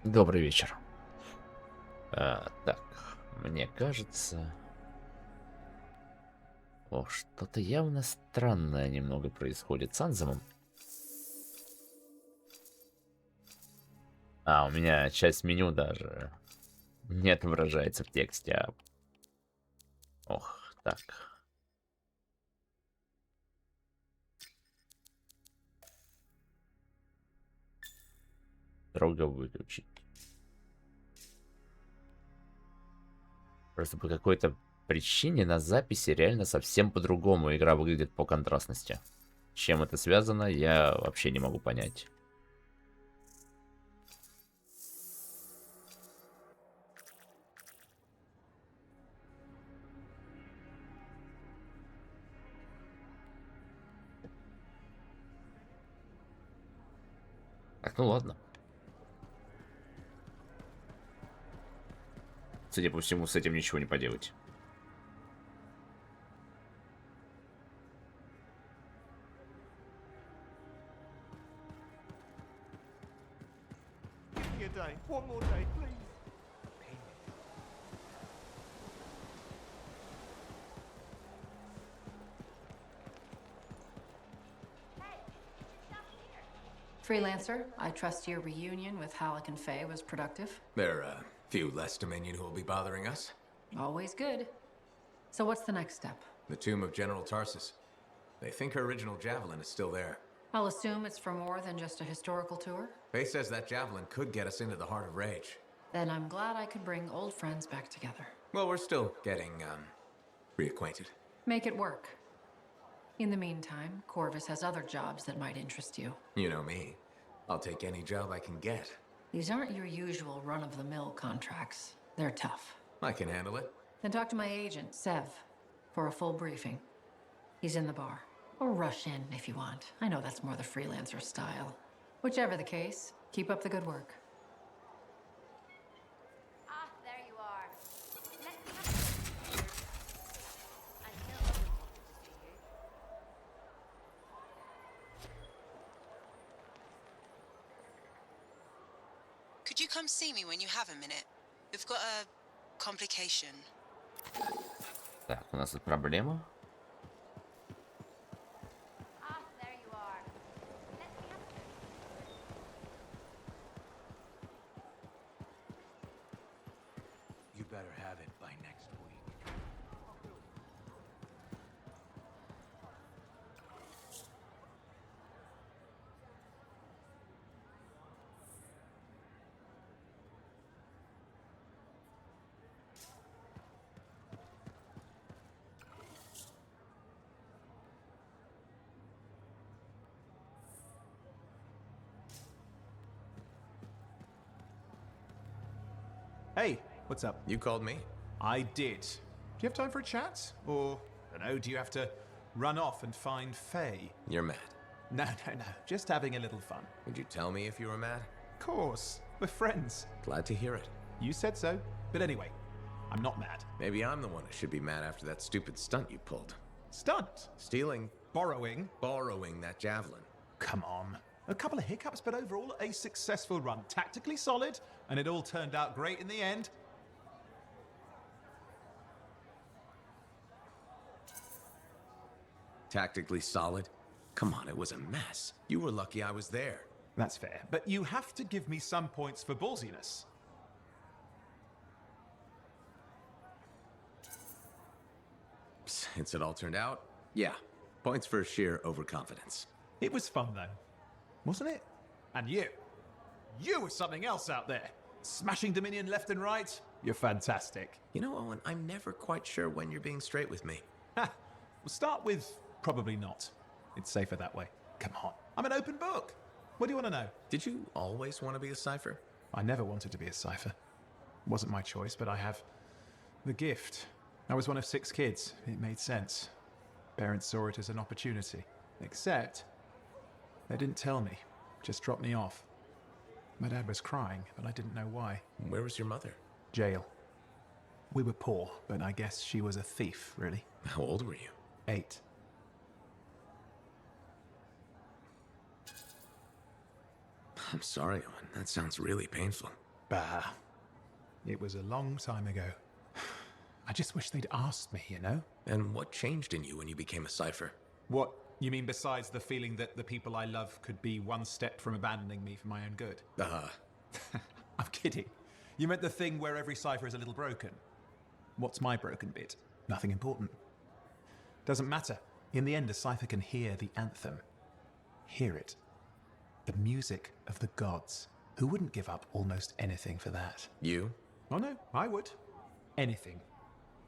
Добрый вечер. Так, мне кажется... О, что-то явно странное немного происходит с Анземом. У меня часть меню даже не отображается в тексте. Ох, так. Строго выключить. Просто по какой-то причине на записи реально совсем по-другому игра выглядит по контрастности. Чем это связано, я вообще не могу понять. Так, ну ладно. Судя по всему, с этим ничего не поделать. Give me a day. One more day, please. Freelancer, I trust your reunion with Halleck and Faye was productive. There are a few less Dominion who will be bothering us. Always good. So what's the next step? The tomb of General Tarsus. They think her original javelin is still there. I'll assume it's for more than just a historical tour. Faye says that javelin could get us into the heart of Rage. Then I'm glad I could bring old friends back together. Well, we're still getting, reacquainted. Make it work. In the meantime, Corvus has other jobs that might interest you. You know me. I'll take any job I can get. These aren't your usual run-of-the-mill contracts. They're tough. I can handle it. Then talk to my agent, Sev, for a full briefing. He's in the bar. Or rush in if you want. I know that's more the freelancer style. Whichever the case, keep up the good work. Ah, there you are. Let me have I still only wanted to see you. Could you come see me when you have a minute? We've got a complication. Так, у нас тут проблема. Ah, there you are. Let me have You better have it by next week. Hey, what's up? You called me? I did. Do you have time for a chat? Or, I don't know, do you have to run off and find Faye? You're mad. No. Just having a little fun. Would you tell me if you were mad? Of course. We're friends. Glad to hear it. You said so. But anyway, I'm not mad. Maybe I'm the one who should be mad after that stupid stunt you pulled. Stunt. Stealing, Borrowing. borrowing that javelin. Come on. A couple of hiccups, but overall a successful run. Tactically solid, and it all turned out great in the end. Tactically solid? Come on, it was a mess. You were lucky I was there. That's fair. But you have to give me some points for ballsiness. Since it all turned out, yeah. Points for sheer overconfidence. It was fun, though. Wasn't it? And you. You were something else out there. Smashing Dominion left and right. You're fantastic. You know, Owen, I'm never quite sure when you're being straight with me. Ha! We'll start with probably not. It's safer that way. Come on. I'm an open book. What do you want to know? Did you always want to be a cipher? I never wanted to be a cipher. Wasn't my choice, but I have the gift. I was one of 6 kids. It made sense. Parents saw it as an opportunity. Except, they didn't tell me. Just dropped me off. My dad was crying, but I didn't know why. Where was your mother? Jail. We were poor, but I guess she was a thief, really. How old were you? 8. I'm sorry, Owen. That sounds really painful. Bah. It was a long time ago. I just wish they'd asked me, you know? And what changed in you when you became a cipher? What? You mean besides the feeling that the people I love could be one step from abandoning me for my own good? I'm kidding. You meant the thing where every cipher is a little broken. What's my broken bit? Nothing important. Doesn't matter. In the end, a cipher can hear the anthem. Hear it. The music of the gods. Who wouldn't give up almost anything for that? You? Oh no, I would. Anything.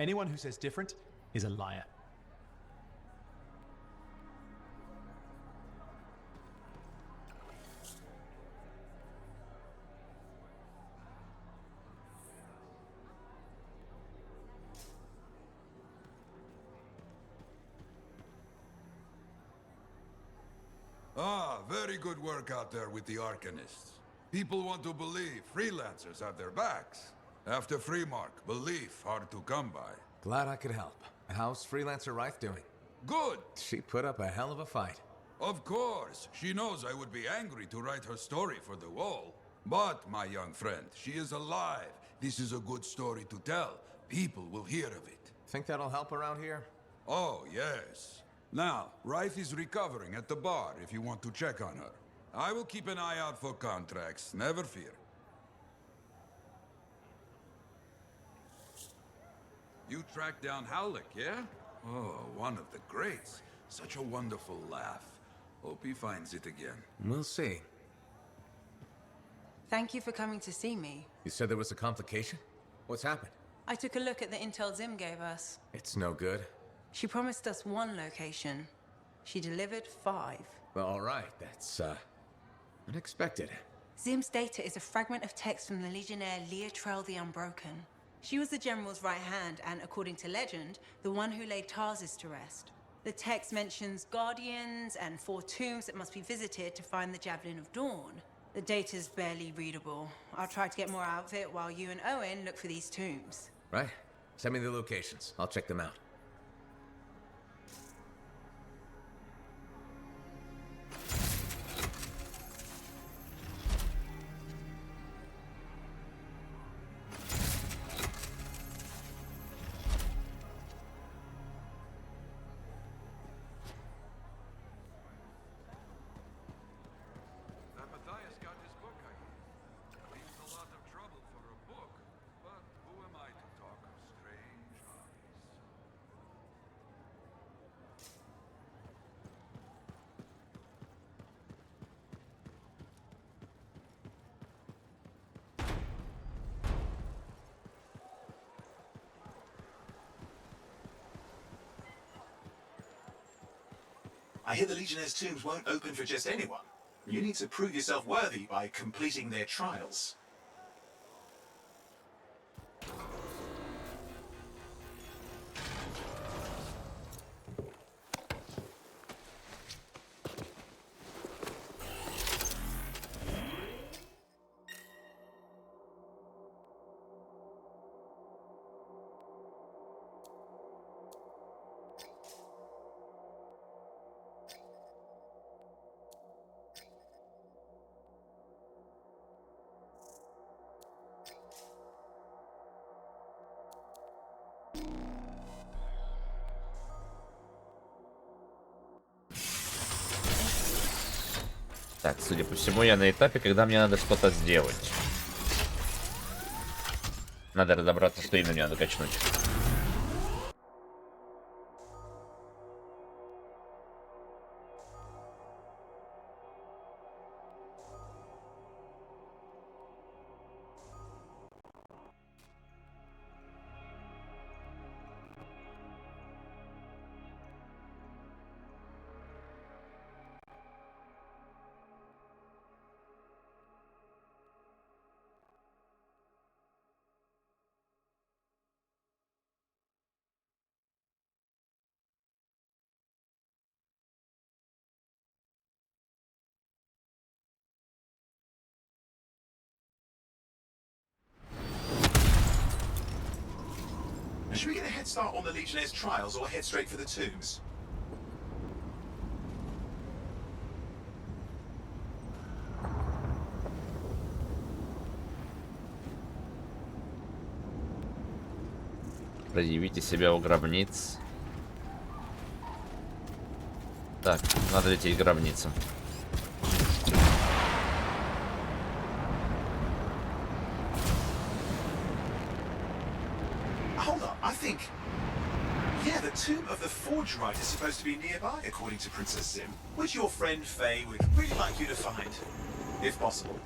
Anyone who says different is a liar. Ah, very good work out there with the Arcanists. People want to believe freelancers have their backs. After Freemark, belief hard to come by. Glad I could help. How's Freelancer Rife doing? Good! She put up a hell of a fight. Of course, she knows I would be angry to write her story for the wall. But, my young friend, she is alive. This is a good story to tell. People will hear of it. Think that'll help around here? Oh, yes. Now, Rife is recovering at the bar if you want to check on her. I will keep an eye out for contracts, never fear. You tracked down Howlick, yeah? Oh, one of the greats. Such a wonderful laugh. Hope he finds it again. We'll see. Thank you for coming to see me. You said there was a complication? What's happened? I took a look at the intel Zim gave us. It's no good. She promised us 1 location. She delivered 5. Well, all right, that's, unexpected. Zim's data is a fragment of text from the Legionnaire Leotrel the Unbroken. She was the General's right hand and, according to legend, the one who laid Tarsus to rest. The text mentions guardians and 4 tombs that must be visited to find the Javelin of Dawn. The data's barely readable. I'll try to get more out of it while you and Owen look for these tombs. Right. Send me the locations. I'll check them out. Matthias got his book, I hear. Seems a lot of trouble for a book, but who am I to talk of strange hobbies? I hear the Legionnaire's tombs won't open for just anyone. You need to prove yourself worthy by completing their trials. Так, судя по всему, я на этапе, когда мне надо что-то сделать. Надо разобраться, что именно мне надо качнуть. Should we get a head start on the Legionnaire's trials or head straight for the tombs? Проявите себя у гробниц. Так, надо лететь к гробницам. Hold up, I think. Yeah, the tomb of the Forge Rite is supposed to be nearby, according to Princess Zim, which your friend Faye would really like you to find, if possible.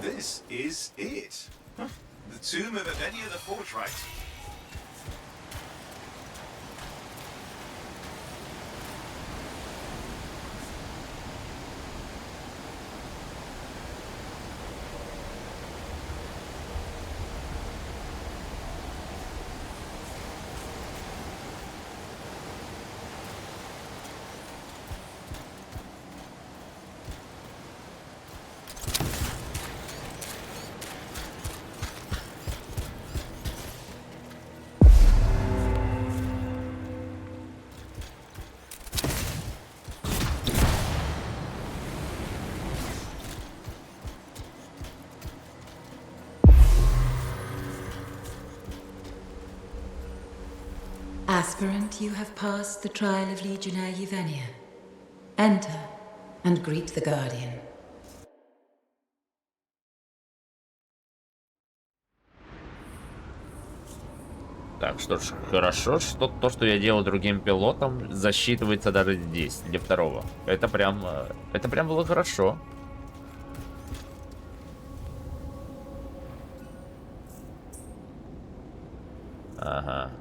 This is it. Huh. The tomb of Avenia the Forge Rite. Aspirant, you have passed the trial of Legionnaire Yevenia. Enter and greet the Guardian. Так, что ж, хорошо, что то, что я делал другим пилотом, засчитывается даже здесь, для второго. Это прям было хорошо. Ага.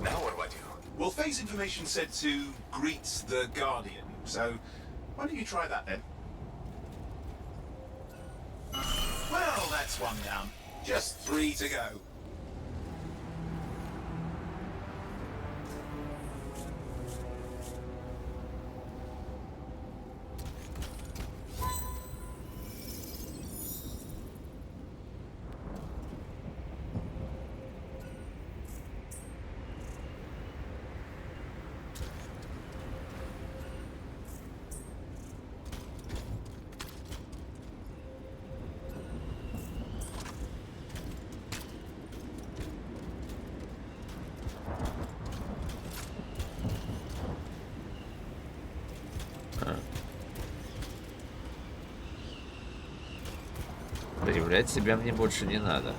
Now what do I do? Well, Faye's information said to greet the Guardian, so why don't you try that then? Well, that's one down. Just 3 to go. Проявлять себя мне больше не надо.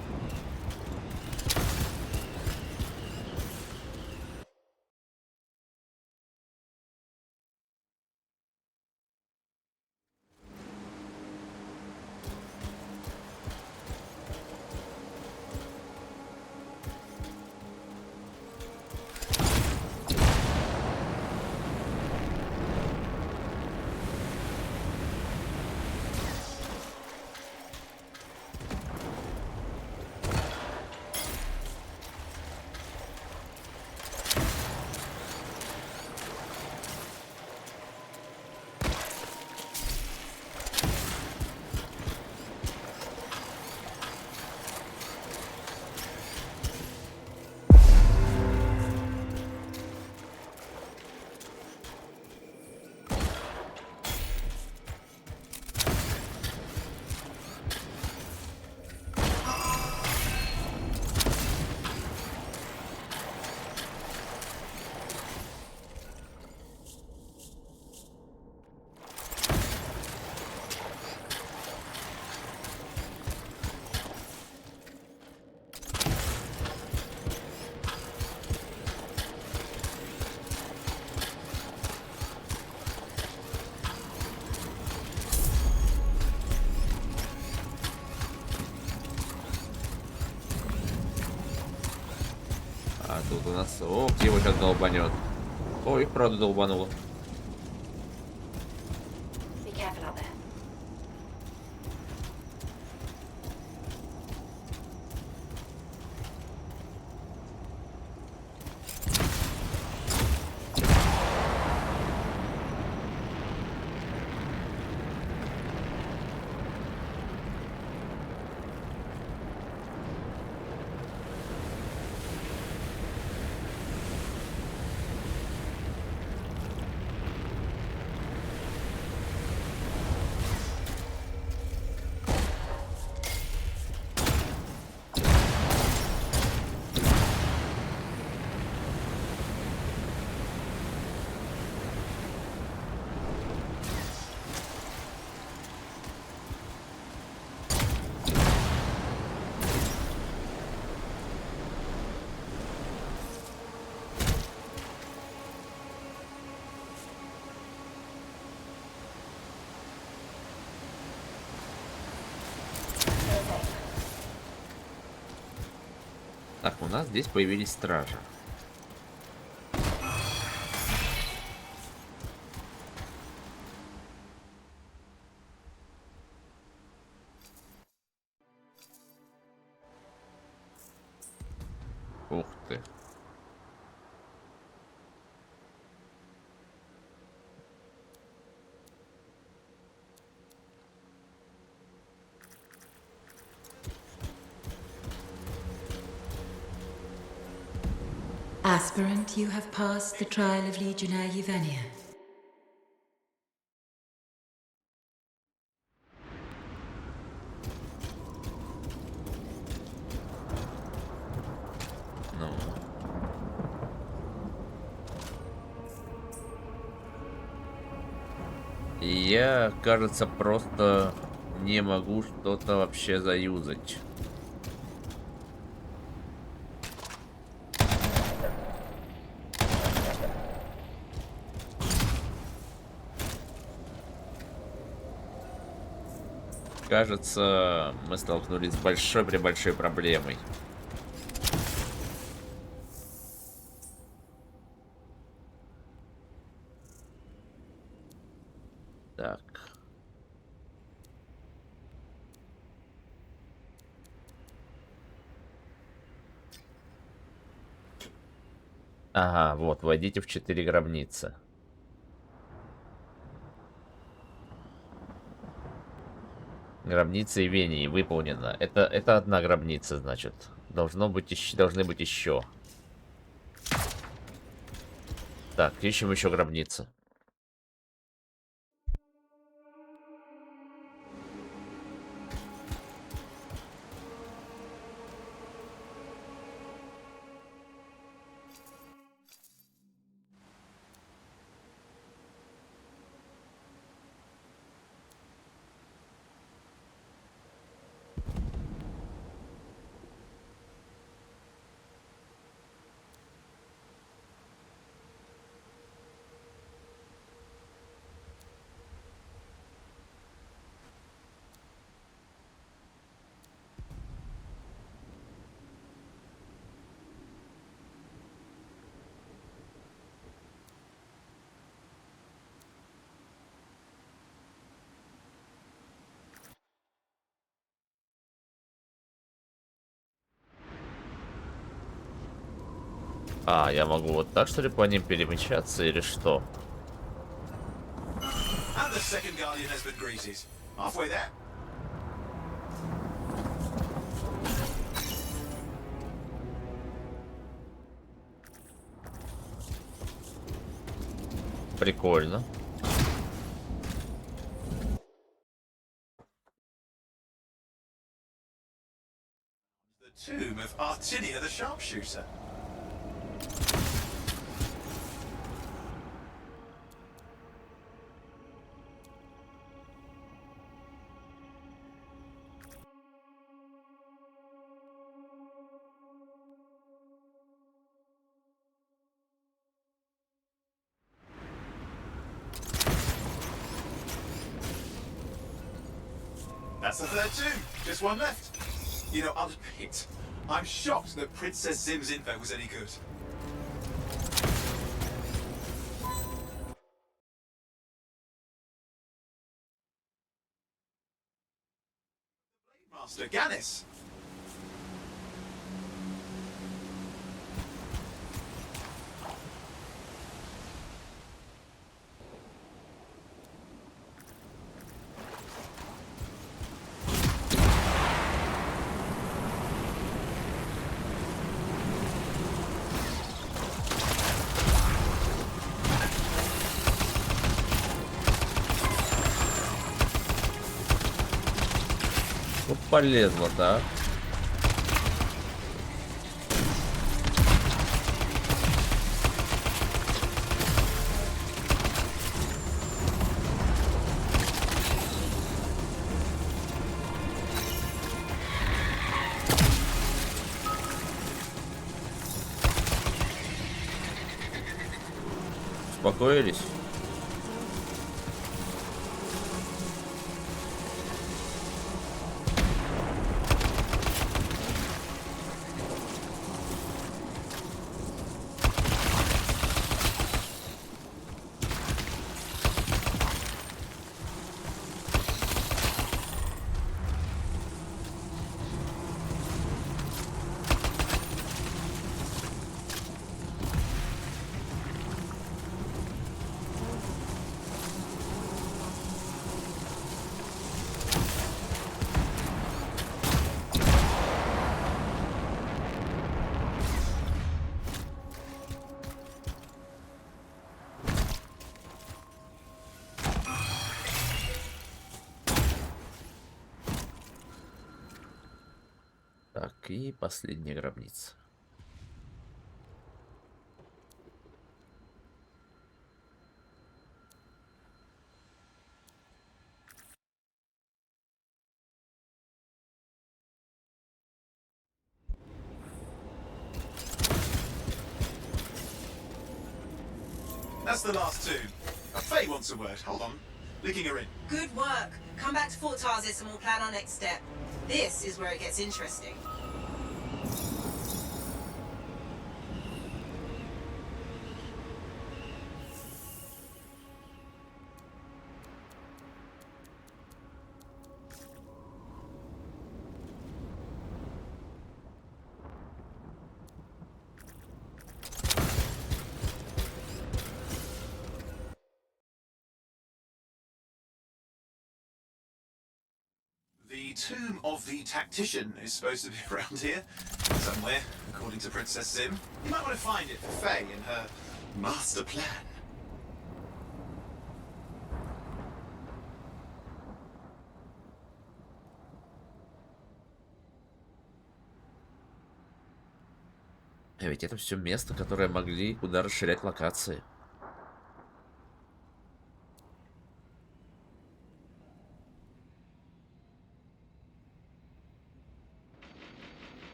А тут у нас... О, где его сейчас долбанет. О, их правда долбануло. Be careful out there. Так, у нас здесь появились стражи. Ух ты. Aspirant, you have passed the trial of Legionnaire Yevenia. Ну. И я, кажется, просто не могу что-то вообще заюзать. Кажется, мы столкнулись с большой-пребольшой проблемой. Так. Ага, вот, войдите в 4 гробницы. Гробница Ивении выполнена. Это одна гробница, значит. Должны быть еще. Так, ищем еще гробницы. А, я могу вот так, что ли, по ним перемещаться или что? And the second guardian has been greeted. Halfway there. Прикольно. The tomb of Artinia the sharpshooter. That's the third tomb. Just one left. You know, I'll admit, I'm shocked that Princess Zim's info was any good. Master Gannis. Ну, полезно, да? Успокоились? и последняя гробница. That's the last two. Faye wants a word. Hold on. Linking her in. Good work. Come back to Fort Tarsis and we'll plan our next step. This is where it gets interesting. The tomb of the tactician is supposed to be around here somewhere, according to Princess Sim. You might want to find it for Faye and her master plan. А ведь это все место, которое могли куда расширять локации.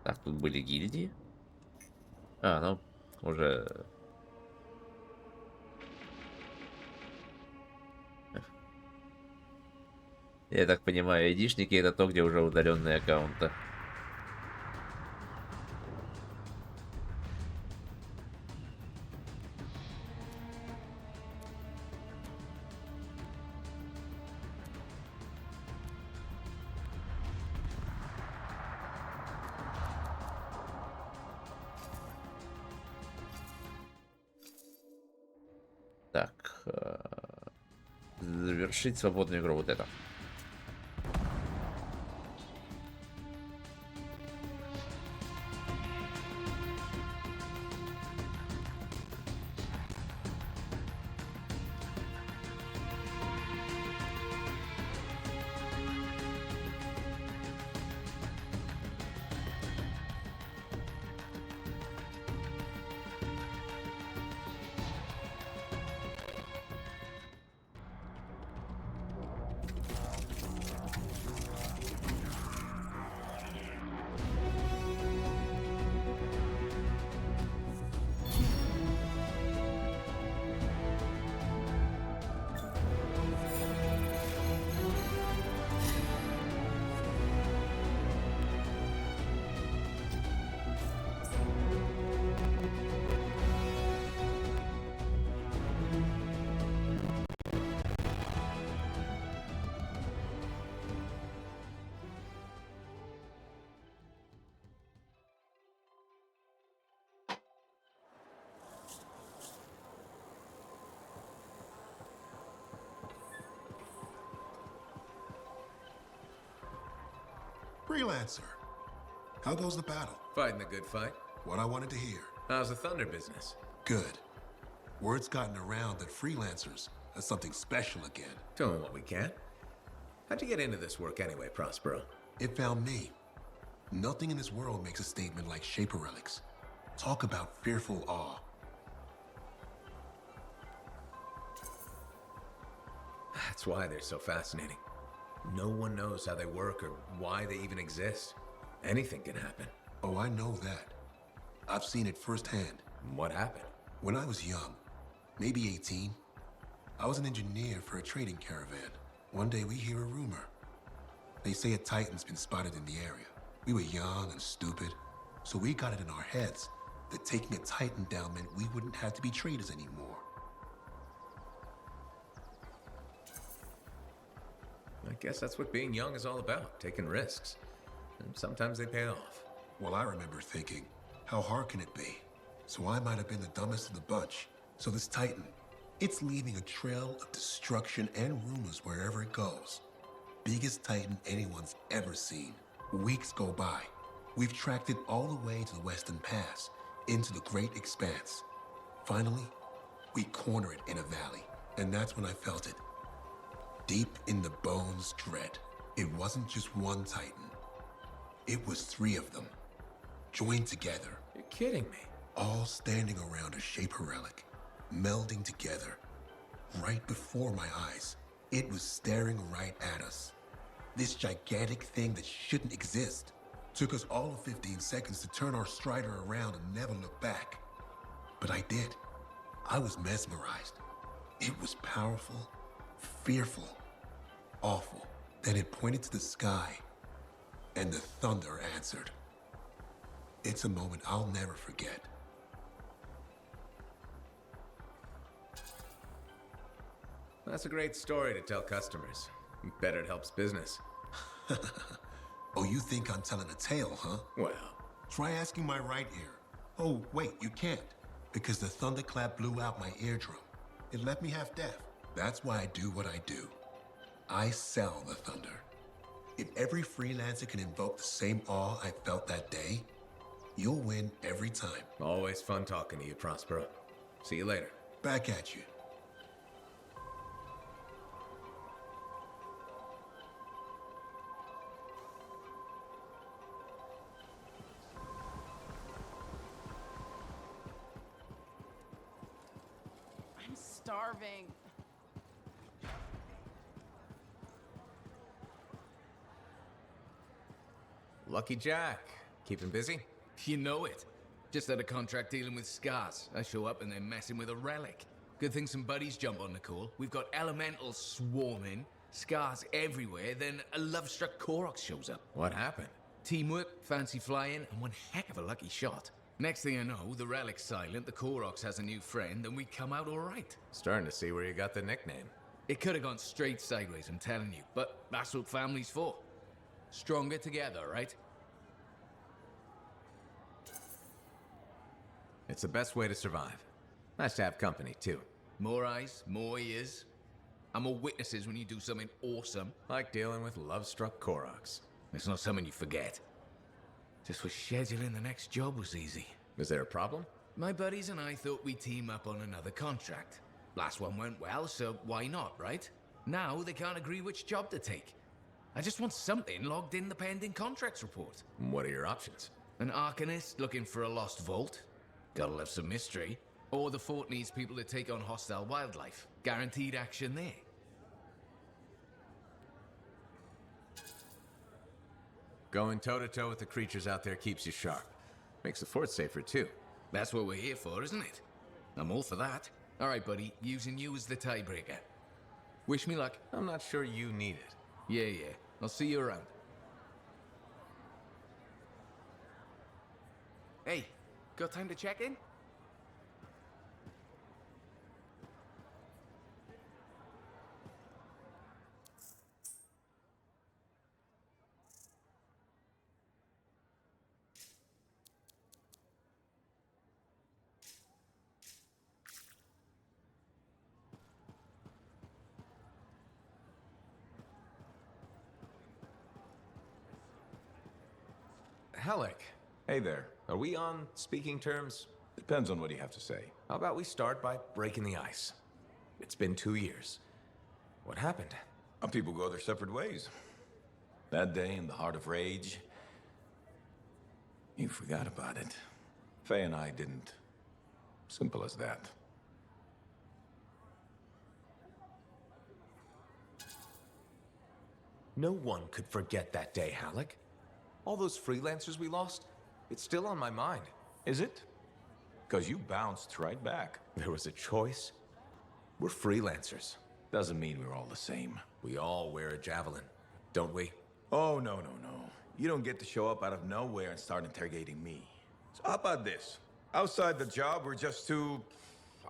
Так, тут были гильдии. А, ну, уже... Я так понимаю, айдишники это то, где уже удаленные аккаунты. Так, завершить свободную игру, вот это. Freelancer, how goes the battle? Fighting the good fight. What I wanted to hear. How's the Thunder business? Good. Word's gotten around that freelancers are something special again. Doing what we can. How'd you get into this work anyway, Prospero? It found me. Nothing in this world makes a statement like Shaper Relics. Talk about fearful awe. That's why they're so fascinating. No one knows how they work or why they even exist. Anything can happen. Oh, I know that. I've seen it firsthand. What happened? When I was young, maybe 18, I was an engineer for a trading caravan. One day we hear a rumor. They say a Titan's been spotted in the area. We were young and stupid, so we got it in our heads that taking a Titan down meant we wouldn't have to be traders anymore. I guess that's what being young is all about, taking risks. And sometimes they pay off. Well, I remember thinking, how hard can it be? So I might have been the dumbest of the bunch. So this Titan, it's leaving a trail of destruction and rumors wherever it goes. Biggest Titan anyone's ever seen. Weeks go by. We've tracked it all the way to the Western Pass, into the Great Expanse. Finally, We corner it in a valley, and that's when I felt it. Deep in the bones dread. It wasn't just one Titan. It was 3 of them, joined together. You're kidding me. All standing around a Shaper relic, melding together. Right before my eyes, it was staring right at us. This gigantic thing that shouldn't exist. Took us all of 15 seconds to turn our Strider around and never look back. But I did. I was mesmerized. It was powerful, fearful, awful. Then it pointed to the sky, and the thunder answered. It's a moment I'll never forget. That's a great story to tell customers. Bet it helps business. Oh, you think I'm telling a tale, huh? Well, Try asking my right ear. Oh, wait, you can't. Because the thunderclap blew out my eardrum. It left me half deaf. That's why I do what I do. I sell the thunder. If every freelancer can invoke the same awe I felt that day, you'll win every time. always fun talking to you, Prospero. See you later. Back at you. I'm starving. Lucky Jack. Keeping busy? You know it. Just had a contract dealing with scars. I show up and they're messing with a relic. Good thing some buddies jump on the call. We've got elementals swarming, scars everywhere, then a love-struck Koroks shows up. What happened? Teamwork, fancy flying, and one heck of a lucky shot. Next thing I know, the relic's silent, the Koroks has a new friend, and we come out all right. Starting to see where you got the nickname. It could have gone straight sideways, I'm telling you, but that's what family's for. Stronger together, right? It's the best way to survive. Nice to have company, too. More eyes, more ears, and more witnesses when you do something awesome. Like dealing with love-struck Koroks. It's not something you forget. Just wish scheduling the next job was easy. Is there a problem? My buddies and I thought we'd team up on another contract. Last one went well, so why not, right? Now they can't agree which job to take. I just want something logged in the pending contracts report. What are your options? An Arcanist looking for a lost vault. Gotta love some mystery. Or the fort needs people to take on hostile wildlife. Guaranteed action there. Going toe-to-toe with the creatures out there keeps you sharp. Makes the fort safer, too. That's what we're here for, isn't it? I'm all for that. All right, buddy. Using you as the tiebreaker. Wish me luck. I'm not sure you need it. Yeah. I'll see you around. Hey, got time to check in? Halleck. Hey there. Are we on speaking terms? Depends on what you have to say. How about we start by breaking the ice? It's been 2 years. What happened? People go their separate ways. That day in the heart of rage, you forgot about it. Faye and I didn't. Simple as that. No one could forget that day, Halleck. All those freelancers we lost, it's still on my mind. Is it? Because you bounced right back. There was a choice. We're freelancers. Doesn't mean we're all the same. We all wear a javelin, don't we? Oh, no. You don't get to show up out of nowhere and start interrogating me. So how about this? Outside the job, we're just two,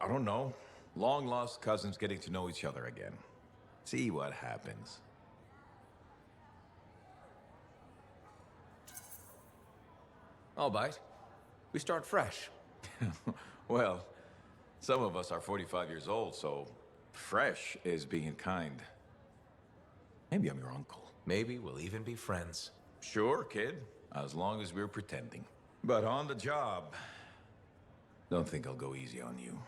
I don't know, long-lost cousins getting to know each other again. See what happens. I'll bite. We start fresh. Well, some of us are 45 years old, so fresh is being kind. Maybe I'm your uncle. Maybe we'll even be friends. Sure, kid, as long as we're pretending. But on the job, don't think I'll go easy on you.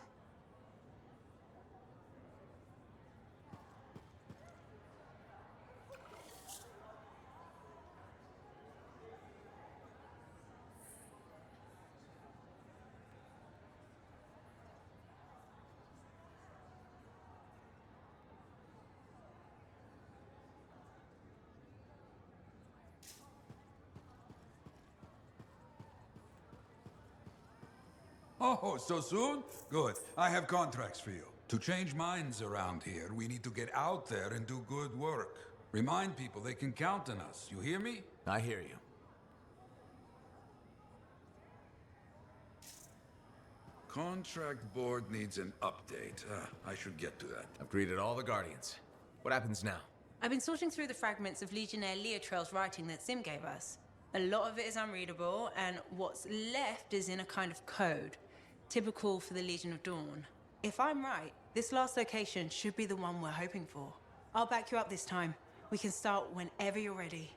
Oh, so soon? Good. I have contracts for you. To change minds around here, we need to get out there and do good work. Remind people they can count on us. You hear me? I hear you. Contract board needs an update. I should get to that. I've greeted all the Guardians. What happens now? I've been sorting through the fragments of Legionnaire Leotrell's writing that Sim gave us. A lot of it is unreadable, and what's left is in a kind of code, typical for the Legion of Dawn. If I'm right, this last location should be the one we're hoping for. I'll back you up this time. We can start whenever you're ready.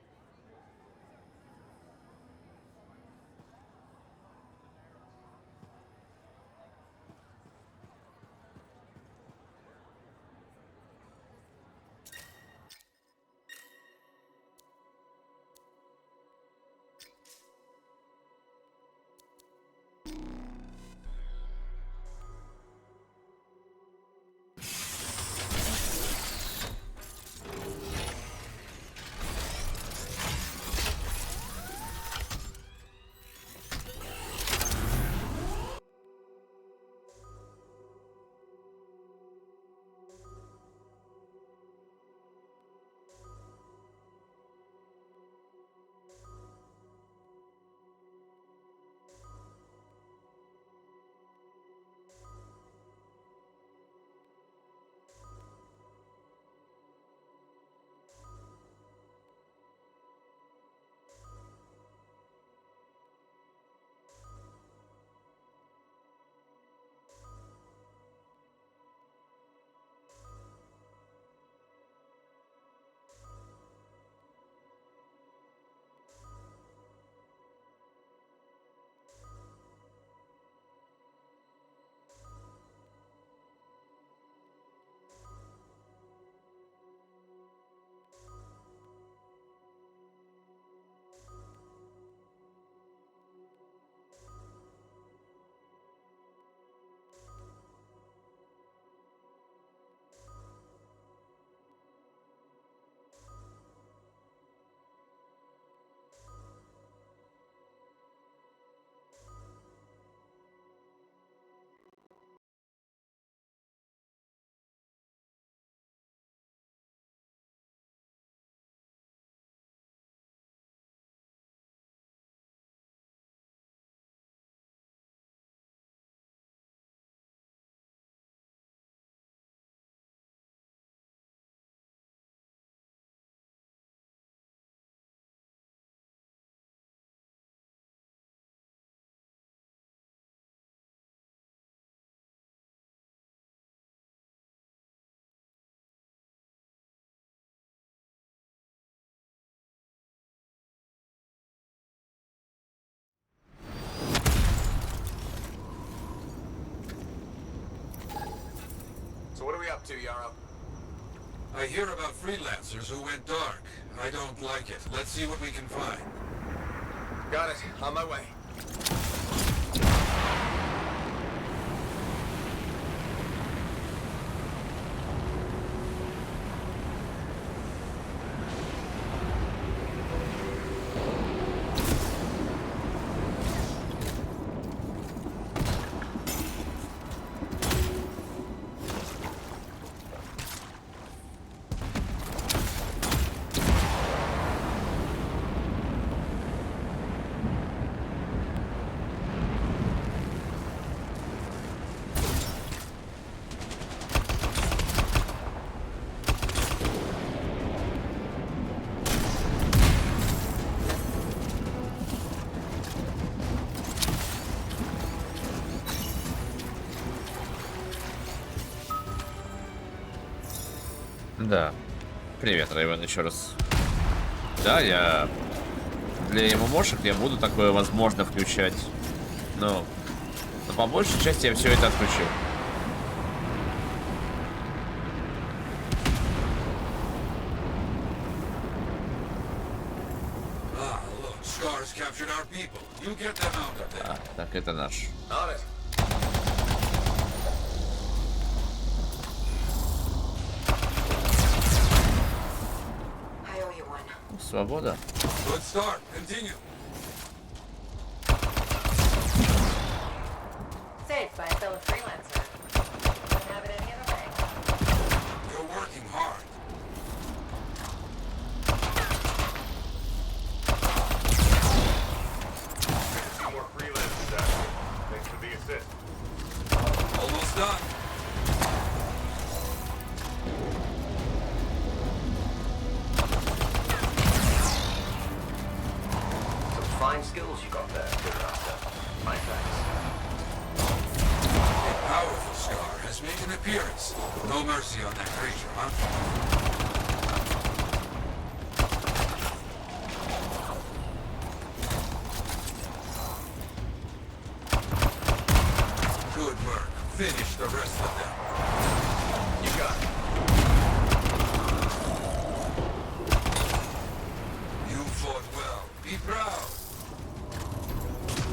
So what are we up to, Yarrow? I hear about freelancers who went dark. I don't like it. Let's see what we can find. Got it. On my way. Да. Привет, Рейвен, еще раз. Да, я... Для ММОшек я буду такое, возможно, включать. Но по большей части я все это отключил. Так, это наш. Свобода. No mercy on that creature, huh? Good work. Finish the rest of them. You got it. You fought well. Be proud.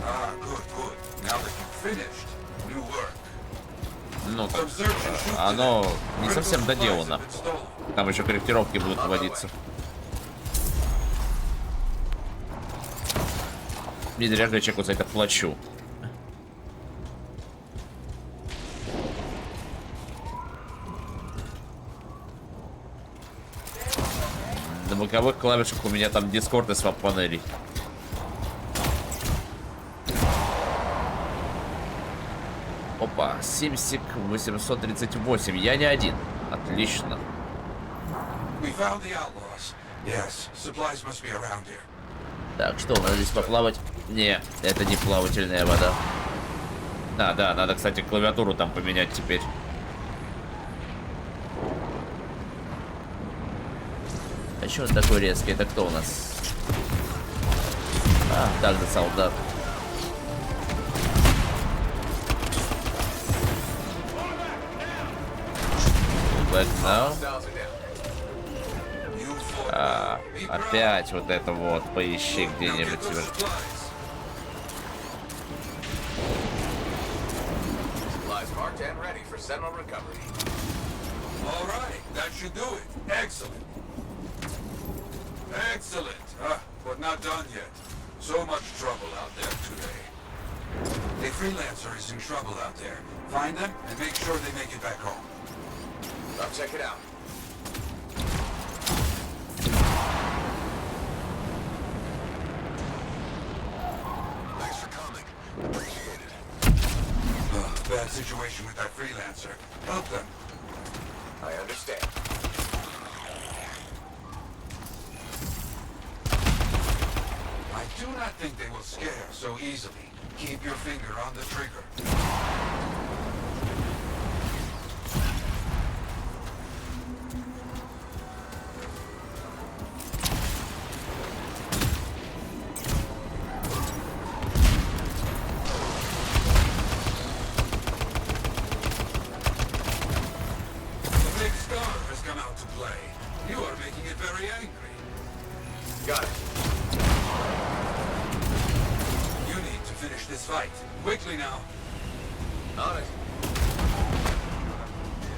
Ah, good. Now that you've finished, new work. Ну, оно не совсем доделано. Там еще корректировки будут вводиться. Не зря же я человеку за это плачу. На боковых клавишах у меня там дискорд и свап панелей. Опа, Симсик 838. Я не один. Отлично. Так, что, надо здесь поплавать? Не, это не плавательная вода. А, да, надо, кстати, клавиатуру там поменять теперь. А что он такой резкий? Это кто у нас? А, так, за солдат. Back now. А, опять вот это вот, поищи где-нибудь. Excellent. But not done yet. So much trouble out there today. A freelancer is in trouble out there. Find them and make sure they make it back home. I'll check it out. Thanks for coming. Appreciate it. Bad situation with that freelancer. Help them. I understand. I do not think they will scare so easily. Keep your finger on the trigger.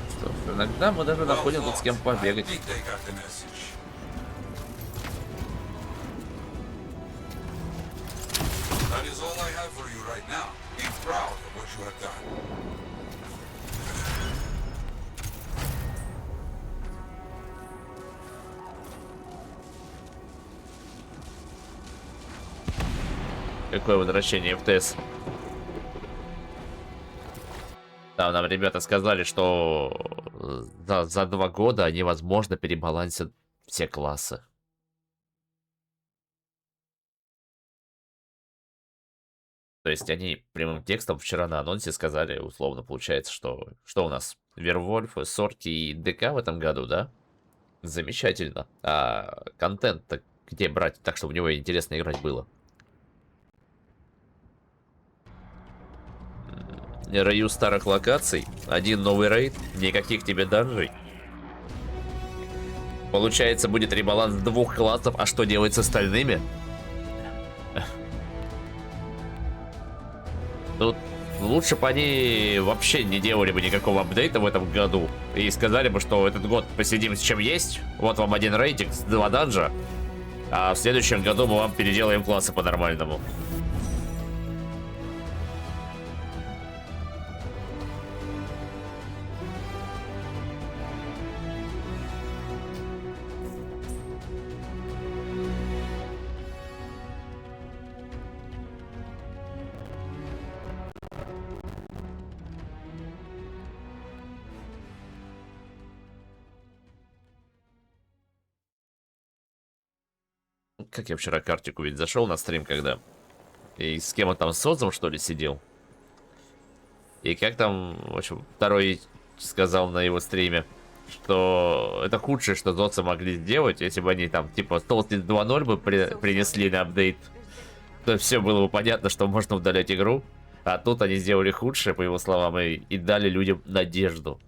Что, иногда мы даже находим тут с кем побегать. Какое возвращение ФТС? Да, нам ребята сказали, что за 2 года они, возможно, перебалансят все классы. То есть они прямым текстом вчера на анонсе сказали, условно, получается, что у нас? Вервольф, Сорти и ДК в этом году, да? Замечательно. А контент-то где брать, так чтобы в него интересно играть было? Раю старых локаций, один новый рейд, никаких тебе данжей. Получается, будет ребаланс 2 классов, а что делать с остальными? Тут лучше бы они вообще не делали бы никакого апдейта в этом году. И сказали бы, что этот год посидим с чем есть. Вот вам 1 рейтинг, 2 данжа. А в следующем году мы вам переделаем классы по-нормальному. Как я вчера картику ведь зашел на стрим, когда... И с кем он там, с Озом, что ли, сидел? И как там, в общем, сказал на его стриме, что это худшее, что Зоцы могли сделать, если бы они там, типа, Толстит 2.0 бы принесли на апдейт, то все было бы понятно, что можно удалять игру. А тут они сделали худшее, по его словам, и дали людям надежду.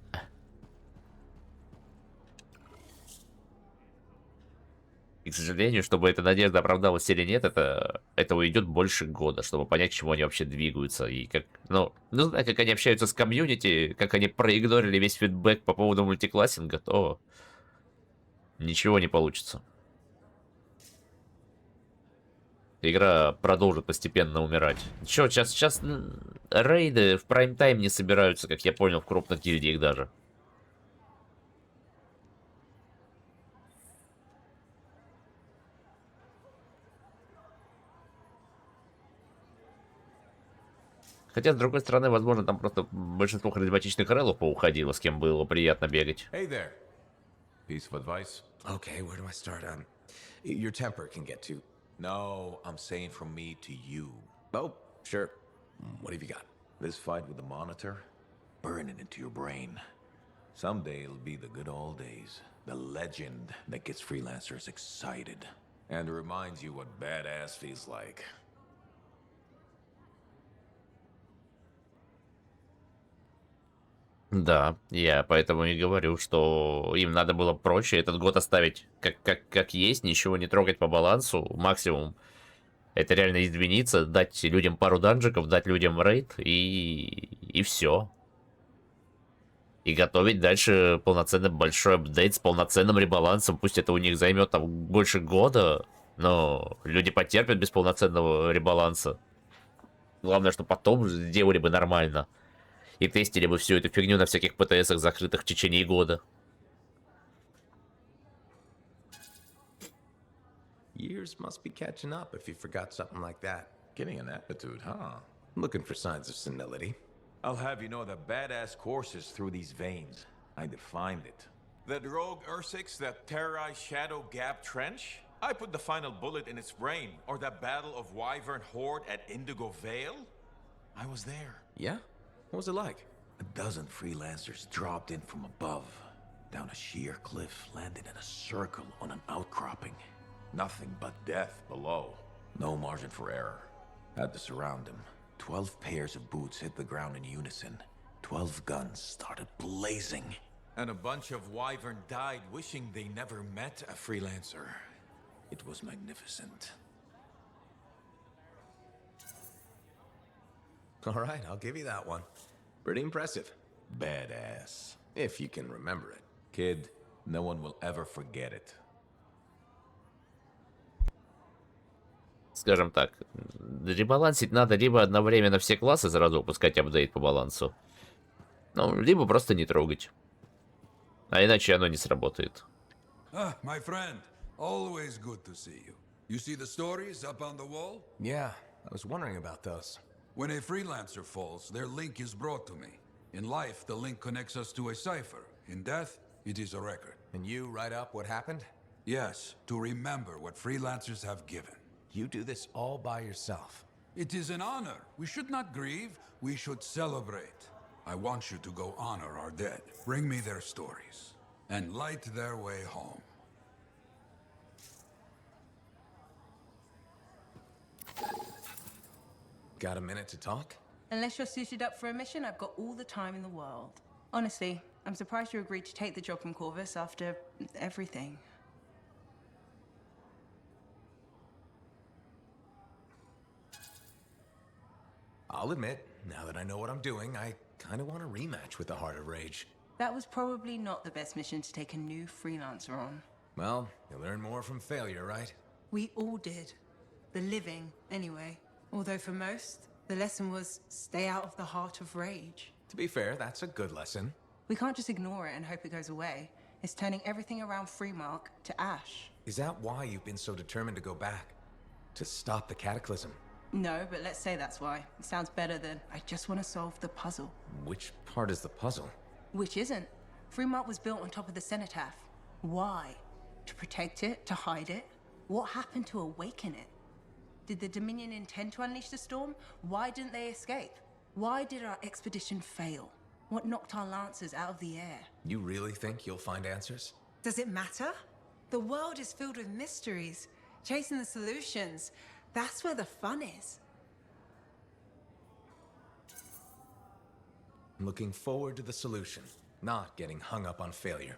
И, к сожалению, чтобы эта надежда оправдалась или нет, это уйдет больше года, чтобы понять, к чему они вообще двигаются. И как, ну, зная, как они общаются с комьюнити, как они проигнорили весь фидбэк по поводу мультиклассинга, то ничего не получится. Игра продолжит постепенно умирать. Чё, сейчас рейды в прайм-тайм не собираются, как я понял, в крупных гильдиях даже. Хотя, с другой стороны, возможно, там просто большинство харизматичных релов поуходило, с кем было приятно бегать. Hey there. Piece of advice? Okay, where do I start? Your temper can get to. No, I'm saying from me to you. Oh, sure. What have you got? This fight with the Monitor? Burning into your brain. Someday it'll be the good old days. The legend that gets freelancers excited. And reminds you what badass feels like. Да, я поэтому и говорю, что им надо было проще этот год оставить как есть, ничего не трогать по балансу, максимум. Это реально извиниться, дать людям пару данжиков, дать людям рейд и все. И готовить дальше полноценный большой апдейт с полноценным ребалансом. Пусть это у них займет там больше года, но люди потерпят без полноценного ребаланса. Главное, что потом сделали бы нормально. И тестили бы всю эту фигню на всяких ПТСах, закрытых в течение года. Years must be catching up if you forgot something like that. Getting an attitude, huh? Looking for signs of senility. I'll have you know that badass courses through these veins. I defined it. That rogue Ursix that terrorized Shadow Gap Trench? I put the final bullet in its brain. Or that battle of Wyvern Horde at Indigo Vale? I was there. Yeah? What was it like? A dozen freelancers dropped in from above. Down a sheer cliff, landed in a circle on an outcropping. Nothing but death below. No margin for error. Had to surround him. 12 pairs of boots hit the ground in unison. 12 guns started blazing. And a bunch of Wyvern died wishing they never met a freelancer. It was magnificent. All right, I'll give you that one. Pretty impressive. Badass. If you can remember it. Kid, no one will ever forget it. Скажем так, ребалансить надо либо одновременно все классы сразу выпускать апдейт по балансу, ну, либо просто не трогать. А иначе оно не сработает. Ah, my friend. Always good to see you. You see the stories up on the wall? Yeah, I was wondering about those. When a freelancer falls, their link is brought to me. In life, the link connects us to a cipher. In death, it is a record. And you write up what happened? Yes, to remember what freelancers have given. You do this all by yourself. It is an honor. We should not grieve, we should celebrate. I want you to go honor our dead. Bring me their stories, and light their way home. Got a minute to talk? Unless you're suited up for a mission, I've got all the time in the world. Honestly, I'm surprised you agreed to take the job from Corvus after everything. I'll admit, now that I know what I'm doing, I kind of want a rematch with the Heart of Rage. That was probably not the best mission to take a new freelancer on. Well, you learn more from failure, right? We all did. The living, anyway. Although for most, the lesson was stay out of the Heart of Rage. To be fair, that's a good lesson. We can't just ignore it and hope it goes away. It's turning everything around Freemark to ash. Is that why you've been so determined to go back? To stop the Cataclysm? No, but let's say that's why. It sounds better than I just want to solve the puzzle. Which part is the puzzle? Which isn't. Freemark was built on top of the cenotaph. Why? To protect it? To hide it? What happened to awaken it? Did the Dominion intend to unleash the storm? Why didn't they escape? Why did our expedition fail? What knocked our lancers out of the air? You really think you'll find answers? Does it matter? The world is filled with mysteries. Chasing the solutions, that's where the fun is. I'm looking forward to the solution, not getting hung up on failure.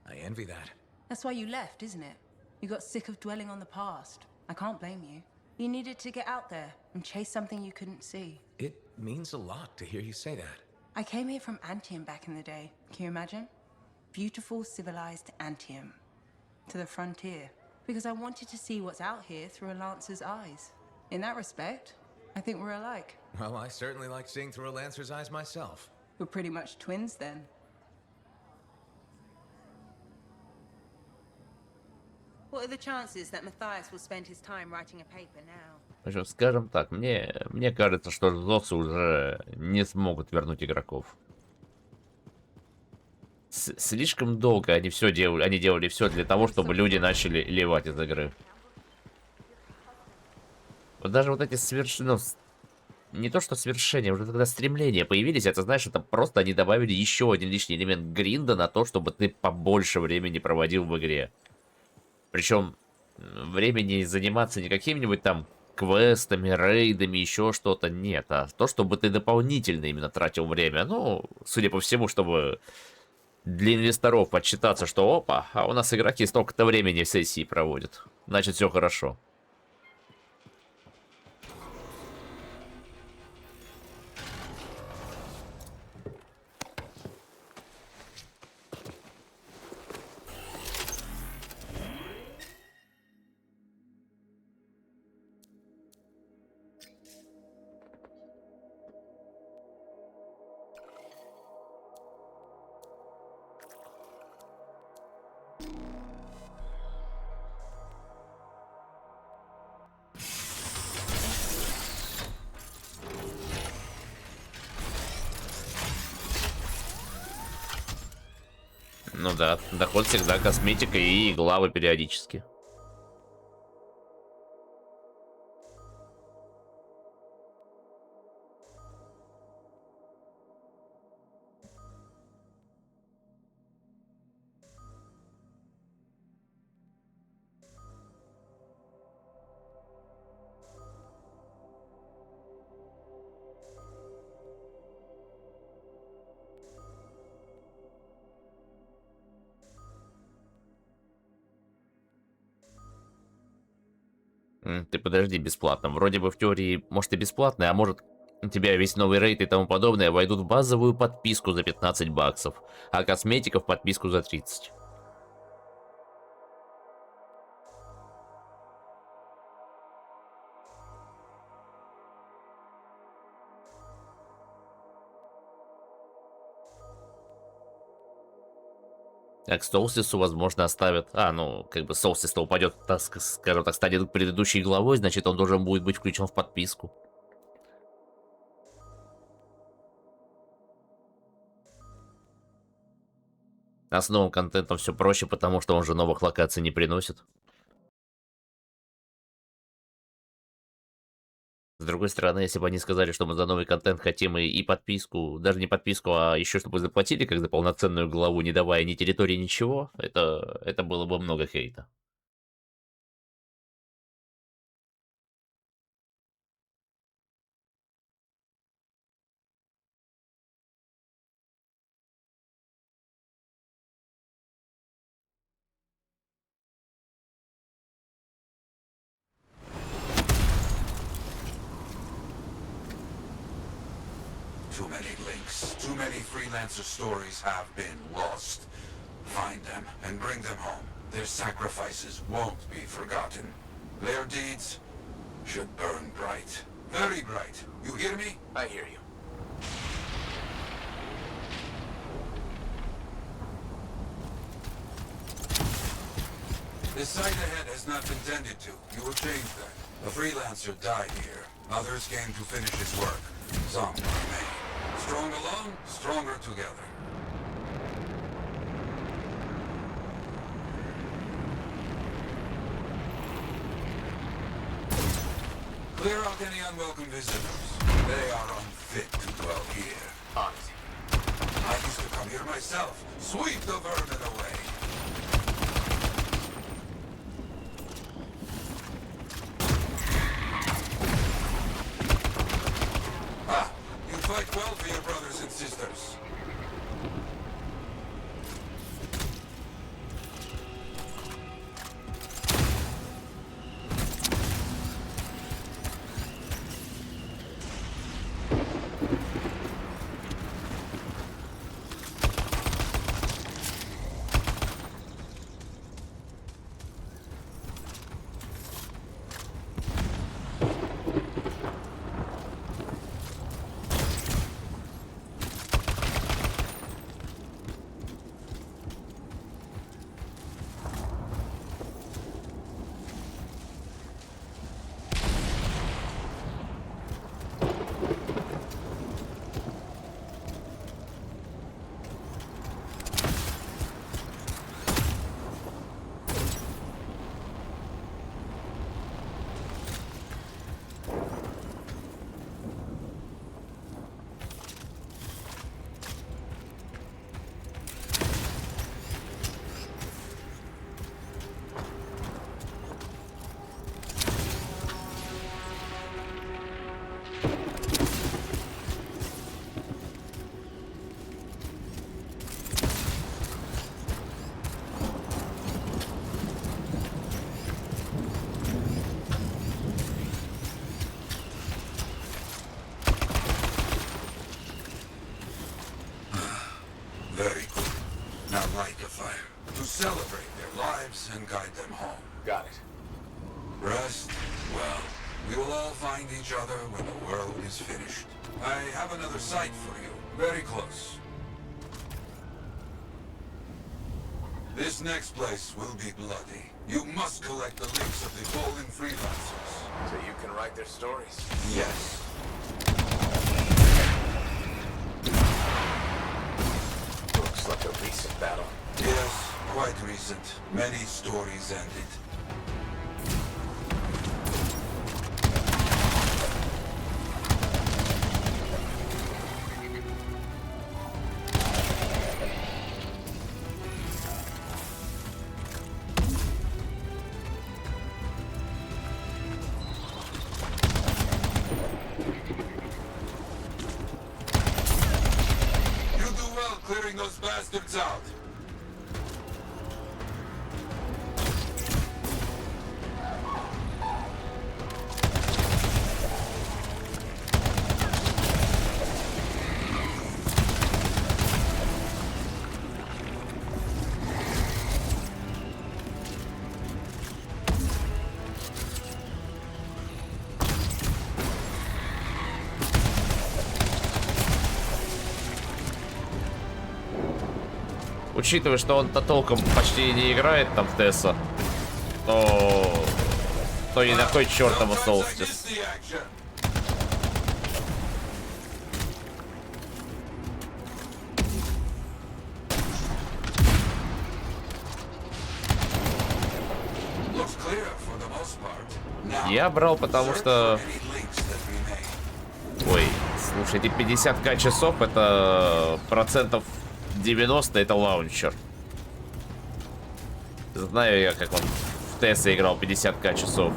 I envy that. That's why you left, isn't it? You got sick of dwelling on the past. I can't blame you. You needed to get out there and chase something you couldn't see. It means a lot to hear you say that. I came here from Anthem back in the day. Can you imagine? Beautiful, civilized Anthem. To the frontier. Because I wanted to see what's out here through a Lancer's eyes. In that respect, I think we're alike. Well, I certainly like seeing through a Lancer's eyes myself. We're pretty much twins then. What are the chances that Matthias will spend his time writing a paper now? В общем, скажем так, мне кажется, что Зосы уже не смогут вернуть игроков. Слишком долго они делали все для того, чтобы люди начали ливать из игры. Вот даже вот эти не то что свершения, уже когда стремления появились, это, знаешь, это просто они добавили еще один лишний элемент гринда на то, чтобы ты побольше времени проводил в игре. Причем времени заниматься не какими-нибудь там квестами, рейдами, еще что-то, нет. А то, чтобы ты дополнительно именно тратил время. Ну, судя по всему, чтобы для инвесторов подсчитаться, что опа, а у нас игроки столько-то времени в сессии проводят. Значит, все хорошо. Ну да, доход всегда косметика и главы периодически. Ты подожди, бесплатно. Вроде бы в теории, может и бесплатно, а может у тебя весь новый рейд и тому подобное войдут в базовую подписку за 15 баксов, а косметика в подписку за 30. А к Солстису, возможно, оставят... ну, как бы Солстис-то упадет, скажем так, станет предыдущей главой, значит, он должен будет быть включен в подписку. А с новым контентом все проще, потому что он же новых локаций не приносит. С другой стороны, если бы они сказали, что мы за новый контент хотим и подписку, даже не подписку, а еще чтобы заплатили как за полноценную главу, не давая ни территории, ничего, это было бы много хейта. Too many links, too many freelancer stories have been lost. Find them and bring them home. Their sacrifices won't be forgotten. Their deeds should burn bright. Very bright. You hear me? I hear you. The sight ahead has not been tended to. You will change that. A freelancer died here. Others came to finish his work. Some remain. Strong alone, stronger together. Clear out any unwelcome visitors. They are unfit to dwell here. Honestly. I'm here myself. Sweep the vermin away. Ah, you fight well for your brothers and sisters. Very good. Now light the fire to celebrate their lives and guide them home. Got it. Rest? Well, we will all find each other when the world is finished. I have another site for you, very close. This next place will be bloody. You must collect the links of the fallen freelancers. So you can write their stories. Yes. Looks like a recent battle. Yes, quite recent. Many stories ended. You do well clearing those bastards out. Учитывая, что он-то толком почти не играет там в Тесса, то не такой чертова солстис. Я брал, потому что... Ой, слушайте, 50к часов, это процентов 90, это лаунчер. Знаю я, как он в Тессе играл 50к часов.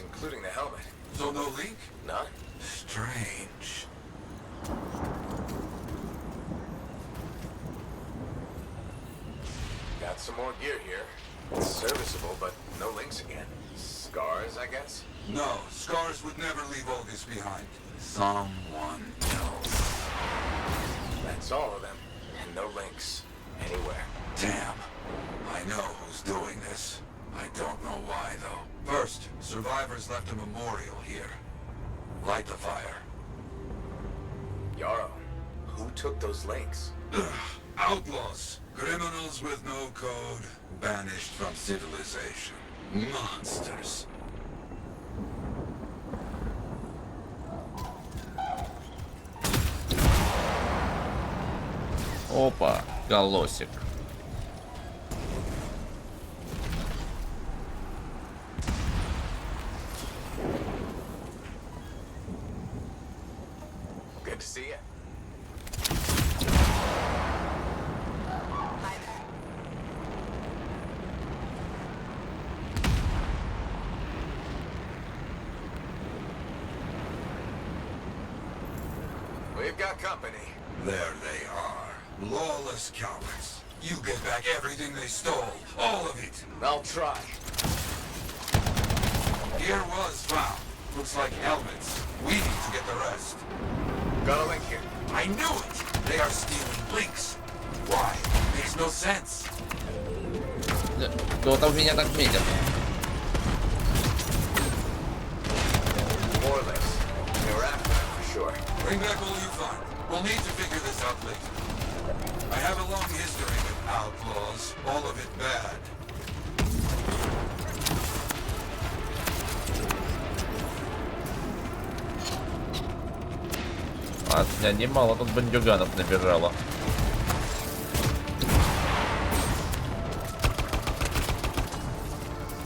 Including the helmet. So no link? None. Strange. Got some more gear here. It's serviceable, but no links again. Scars, I guess? No, Scars would never leave all this behind. Someone else. That's all of them. And no links. Anywhere. Damn. I know who's doing this. I don't know why, though. First, survivors left a memorial here. Light the fire. Yarrow, who took those links? Outlaws. Criminals with no code. Banished from civilization. Monsters. Опа, голосик. see it? We've got company. There they are. Lawless cowards. You get back everything they stole. All of it. I'll try. Gear was found. Looks like helmets. We need to get the rest. Got a link here. I knew it! They are stealing links. Why? Makes no sense. Кто-то в меня так метит. More or less. They were after them for sure. Bring back all you find. We'll need to figure this out later. I have a long history with outlaws. All of it bad. А немало тут бандюганов набежало.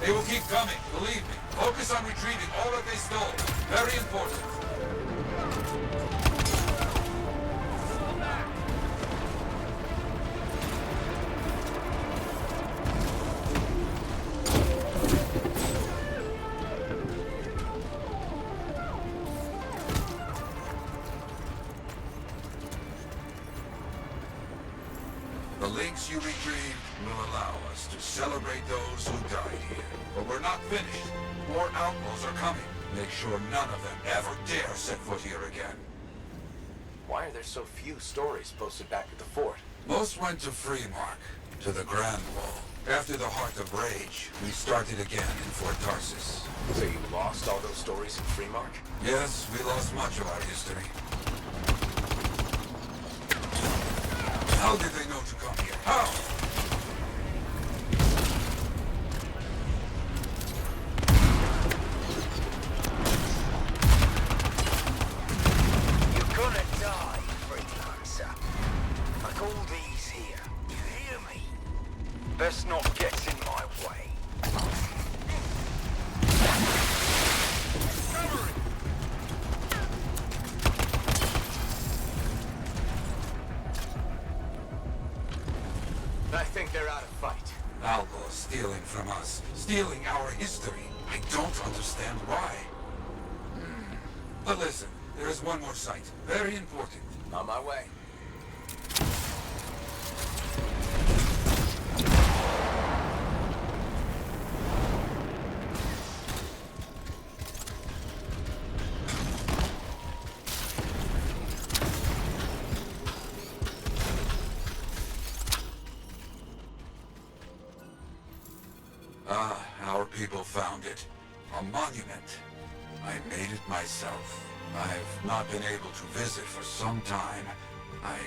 They will keep coming, believe me. Focus on retrieving all that they stole. Very important. The links you retrieved will allow us to celebrate those who died here. But we're not finished. More outlaws are coming. Make sure none of them ever dare set foot here again. Why are there so few stories posted back at the fort? Most went to Freemark, to the Grand Wall. After the Heart of Rage, we started again in Fort Tarsis. So you lost all those stories in Freemark? Yes, we lost much of our history. How did they know to come here? How? You're gonna die, freelancer. Like all these here. You hear me? Best not get in my way. I think they're out of fight. Outlaws stealing from us. Stealing our history. I don't understand why. But listen, there is one more site. Very important. On my way. Ah, our people found it. A monument. I made it myself. I've not been able to visit for some time. I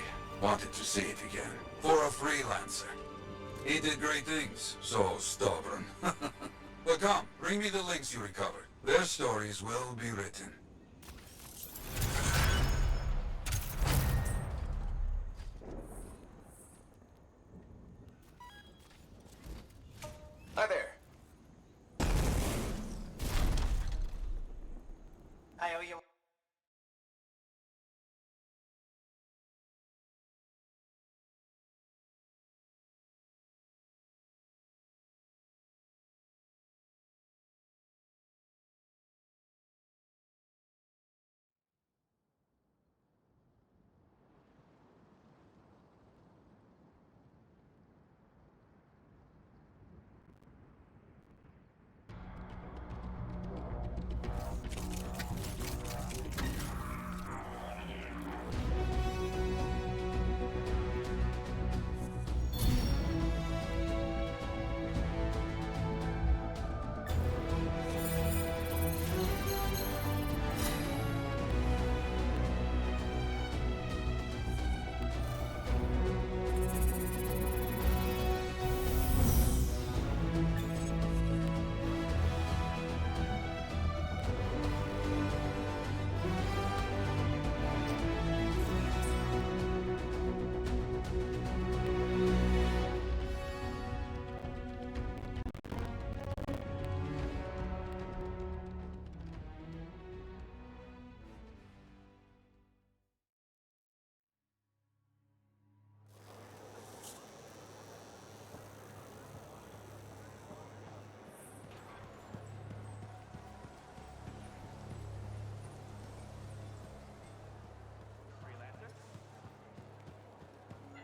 wanted to see it again. For a freelancer. He did great things. So stubborn. But come, bring me the links you recovered. Their stories will be written. Hi there. I owe you.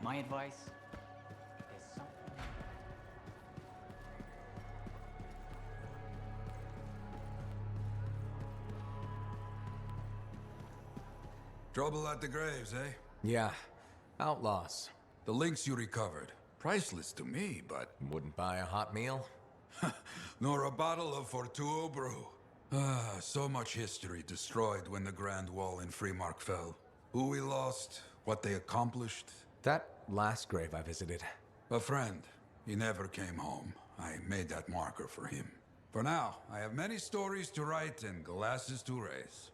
My advice is something. Trouble at the graves, eh? Yeah. Outlaws. The links you recovered. Priceless to me, but... Wouldn't buy a hot meal? Nor a bottle of Fortuo brew. Ah, so much history destroyed when the Grand Wall in Freemark fell. Who we lost, what they accomplished. That last grave I visited. A friend. He never came home. I made that marker for him. For now, I have many stories to write and glasses to raise.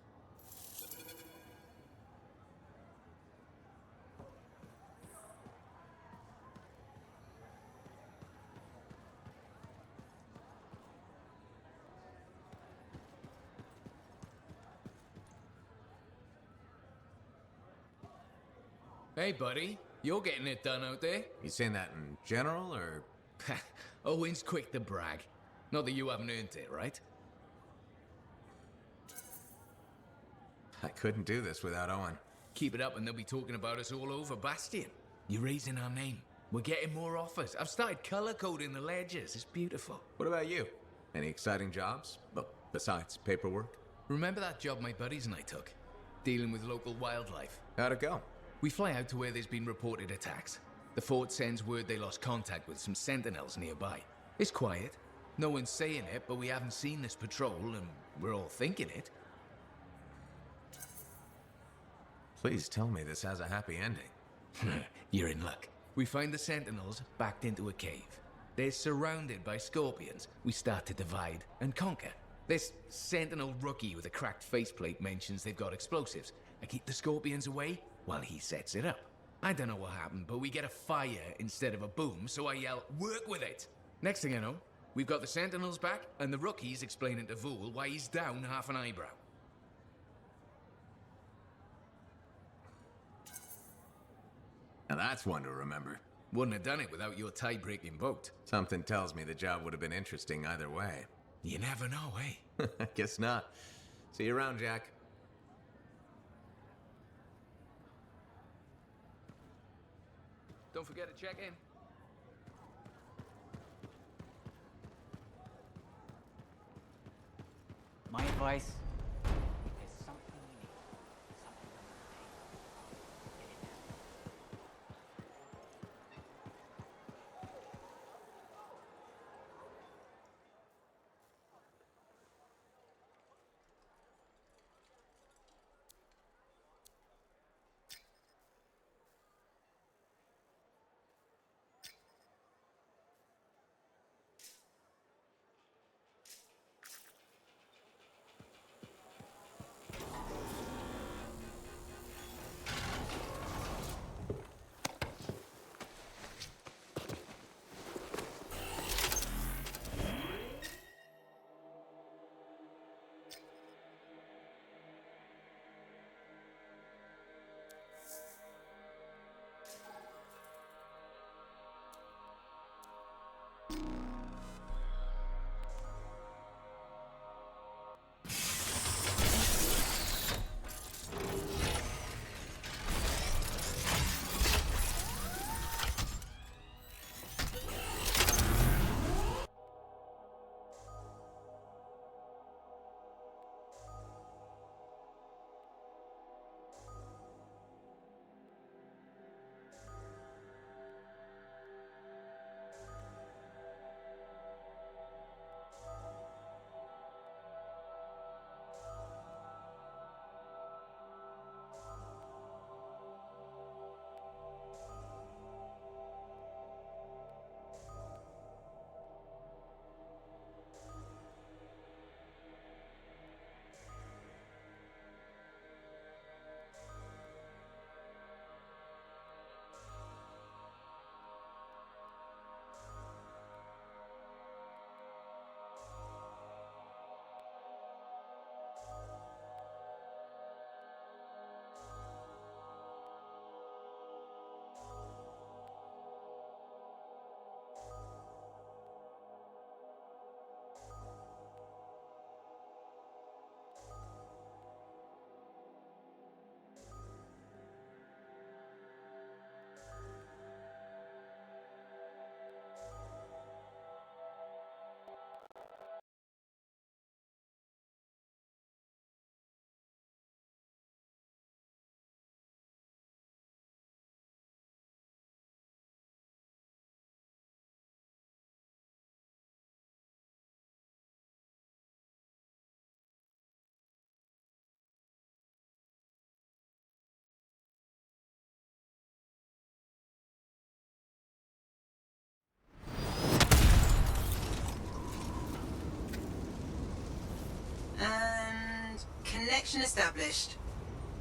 Hey, buddy. You're getting it done out there. You saying that in general, or...? Owen's quick to brag. Not that you haven't earned it, right? I couldn't do this without Owen. Keep it up and they'll be talking about us all over Bastion. You're raising our name. We're getting more offers. I've started color coding the ledgers. It's beautiful. What about you? Any exciting jobs? Well, besides paperwork? Remember that job my buddies and I took? Dealing with local wildlife. How'd it go? We fly out to where there's been reported attacks. The fort sends word they lost contact with some sentinels nearby. It's quiet. No one's saying it, but we haven't seen this patrol, and we're all thinking it. Please tell me this has a happy ending. You're in luck. We find the sentinels backed into a cave. They're surrounded by scorpions. We start to divide and conquer. This sentinel rookie with a cracked faceplate mentions they've got explosives. I keep the scorpions away while he sets it up. I don't know what happened, but we get a fire instead of a boom, so I yell, "Work with it!" Next thing I know, we've got the sentinels back, and the rookie's explaining to Vool why he's down half an eyebrow. Now that's one to remember. Wouldn't have done it without your tie-breaking vote. Something tells me the job would have been interesting either way. You never know, eh? Guess not. See you around, Jack. Don't forget to check in. My advice is something you need. Something And connection established.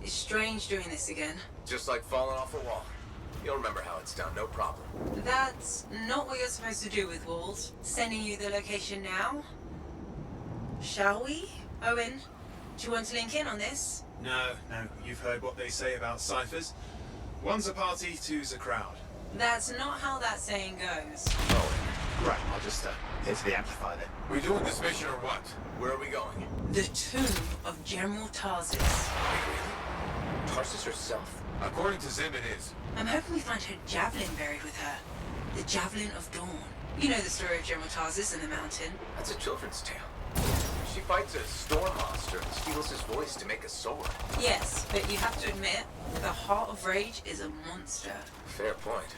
It's strange doing this again. Just like falling off a wall. You'll remember how it's done, no problem. That's not what you're supposed to do with walls. Sending you the location now? Shall we? Owen, do you want to link in on this? No, you've heard what they say about ciphers. One's a party, two's a crowd. That's not how that saying goes. Right, I'll just hit the amplifier then. We doing this mission or what? Where are we going? The tomb of General Tarsis. Wait, really? Tarsis herself? According to Zim, it is. I'm hoping we find her javelin buried with her. The Javelin of Dawn. You know the story of General Tarsis and the mountain. That's a children's tale. She fights a storm monster and steals his voice to make a sword. Yes, but you have to admit, the Heart of Rage is a monster. Fair point.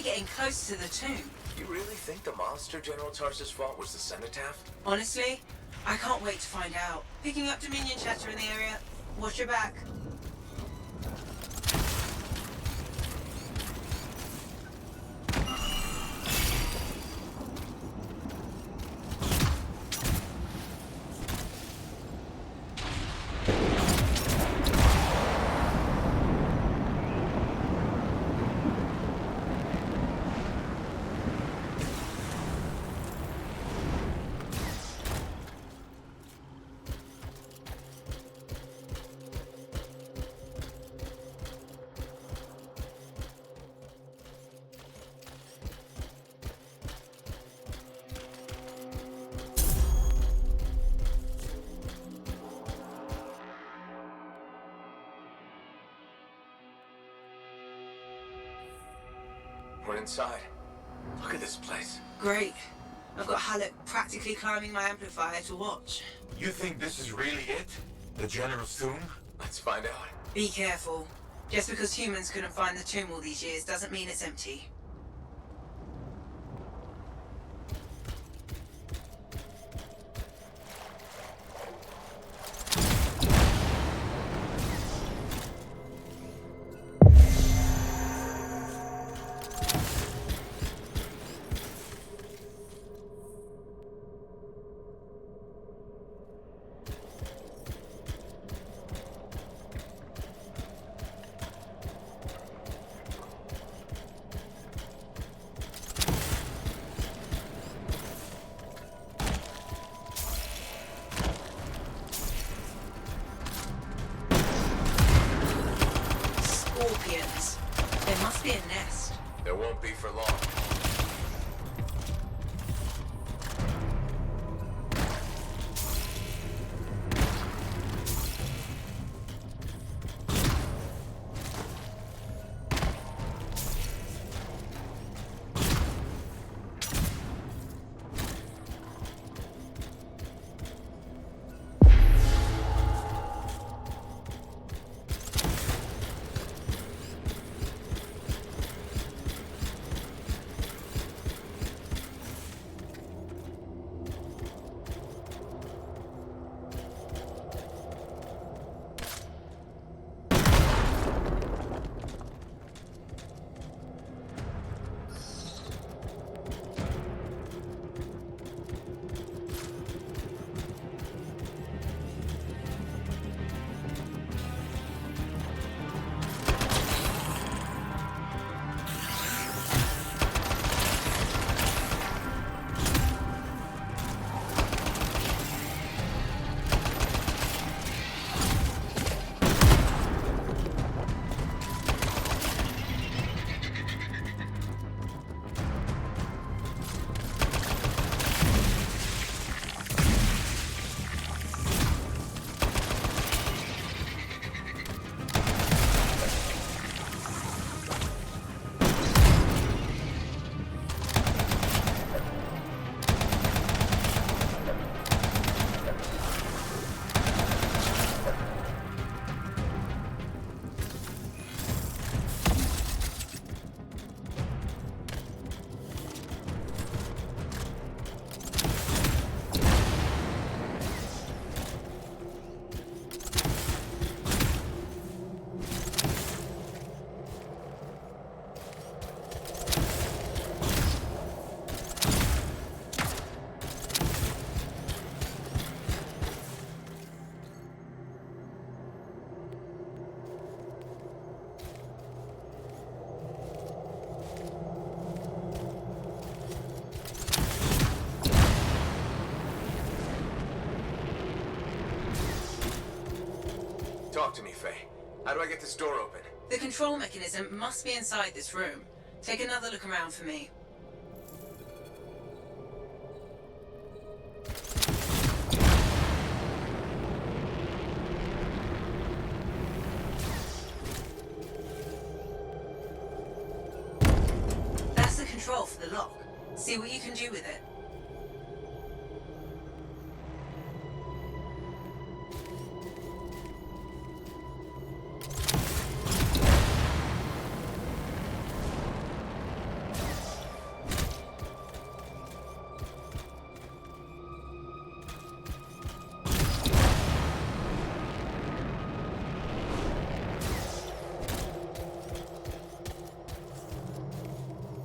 Getting close to the tomb. You really think the monster General Tarsis fought was the cenotaph? Honestly, I can't wait to find out. Picking up Dominion chatter in the area. Watch your back. We're inside. Look at this place. Great. I've got Halleck practically climbing my amplifier to watch. You think this is really it? The General's tomb? Let's find out. Be careful. Just because humans couldn't find the tomb all these years doesn't mean it's empty. Scorpions. There must be a nest. There won't be for long. Talk to me, Faye. How do I get this door open? The control mechanism must be inside this room. Take another look around for me. That's the control for the lock. See what you can do with it.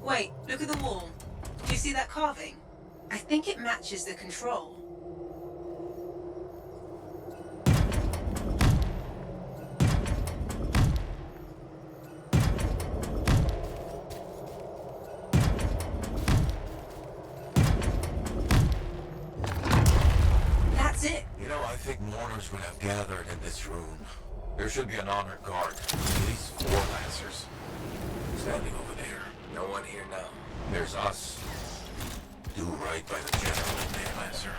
Wait, look at the wall. Do you see that carving? I think it matches the control. That's it. You know, I think mourners would have gathered in this room. There should be an honored guard. At least 4 Lancers. Standing over there. No one here now. There's us. Do right by the general in there, Lancer.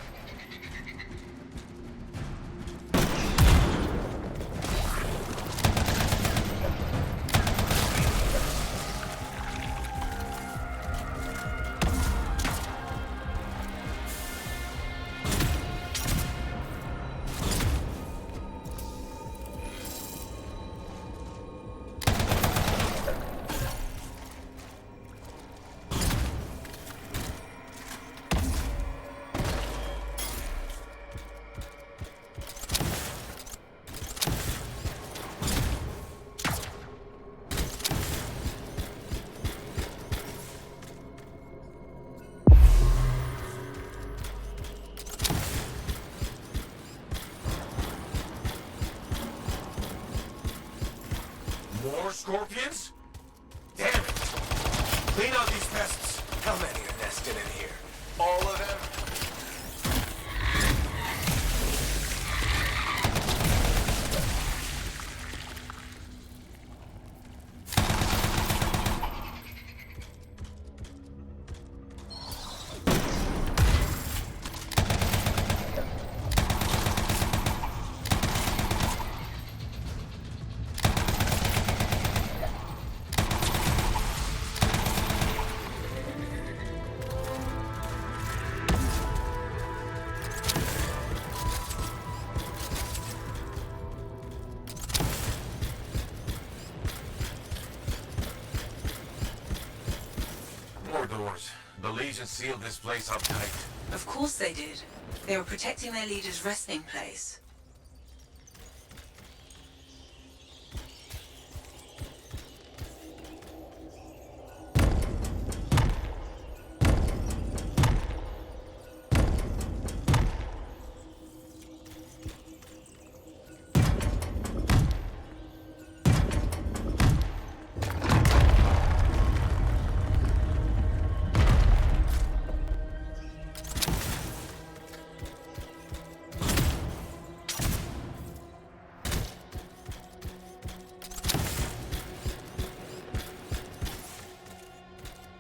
More scorpions? Damn it! Clean out these pests. How many are nested in here? All of them? More doors. The Legion sealed this place up tight. Of course they did. They were protecting their leader's resting place.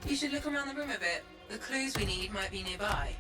You should look around the room a bit. The clues we need might be nearby.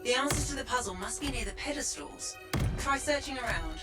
The answers to the puzzle must be near the pedestals. Try searching around.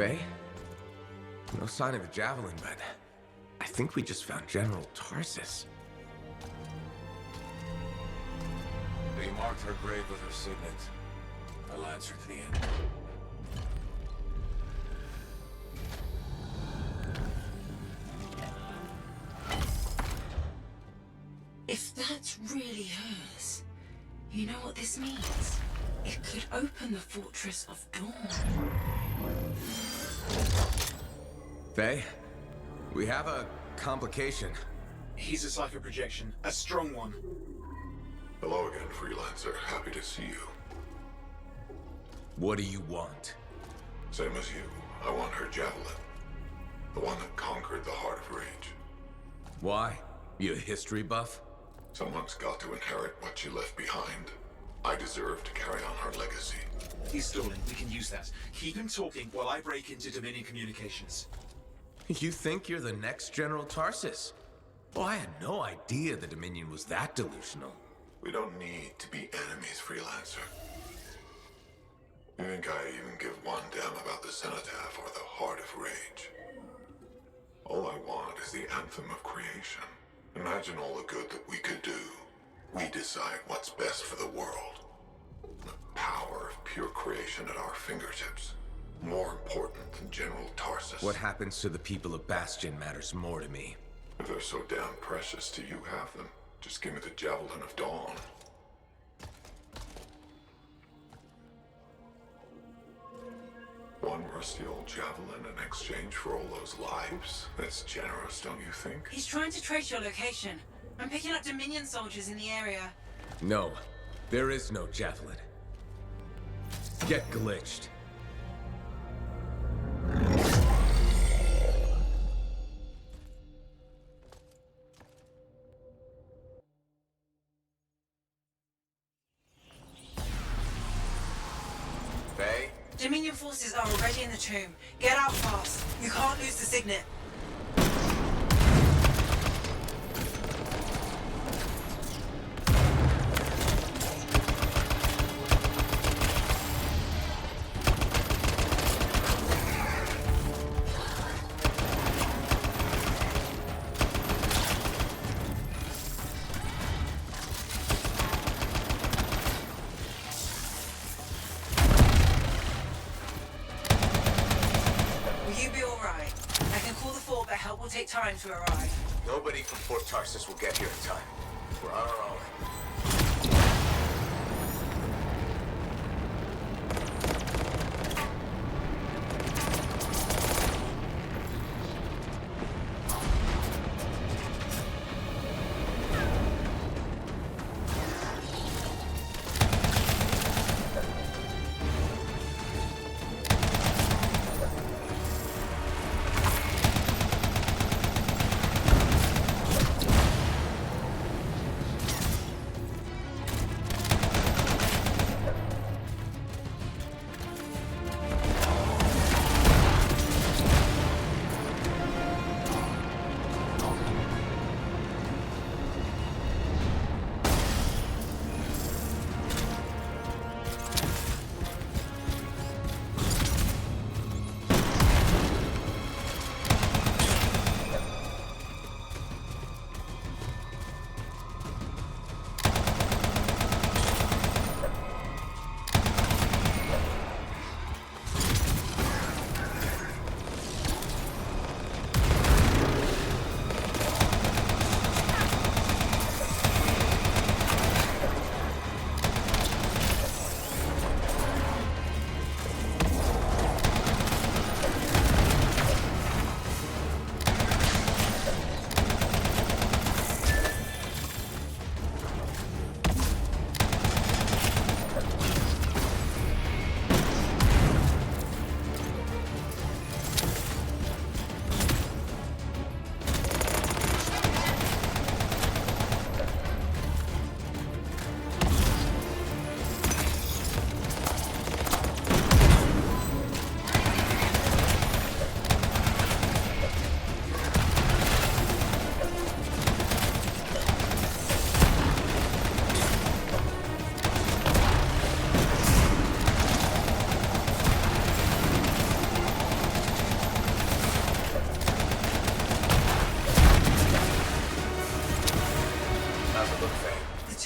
Faye? No sign of the javelin, but I think we just found General Tarsus. They marked her grave with her signet. I'll answer to the end. If that's really hers, you know what this means? It could open the Fortress of Dawn. Faye, we have a complication. He's a cipher projection, a strong one. Hello again, Freelancer. Happy to see you. What do you want? Same as you. I want her javelin. The one that conquered the Heart of Rage. Why? You a history buff? Someone's got to inherit what she left behind. I deserve to carry on her legacy. He's stalling. We can use that. Keep him talking while I break into Dominion communications. You think you're the next General Tarsus? Oh, I had no idea the Dominion was that delusional. We don't need to be enemies, Freelancer. You think I even give one damn about the Cenotaph or the Heart of Rage? All I want is the Anthem of creation. Imagine all the good that we could do. We decide what's best for the world. The power of pure creation at our fingertips. More important than General Tarsus. What happens to the people of Bastion matters more to me. If they're so damn precious to you, have them. Just give me the Javelin of Dawn. One rusty old javelin in exchange for all those lives? That's generous, don't you think? He's trying to trace your location. I'm picking up Dominion soldiers in the area. No, there is no javelin. Get glitched. Faye? Dominion forces are already in the tomb. Get out fast. You can't lose the signet. Take time to arrive. Nobody from Fort Tarsus will get here in time. We're on our own.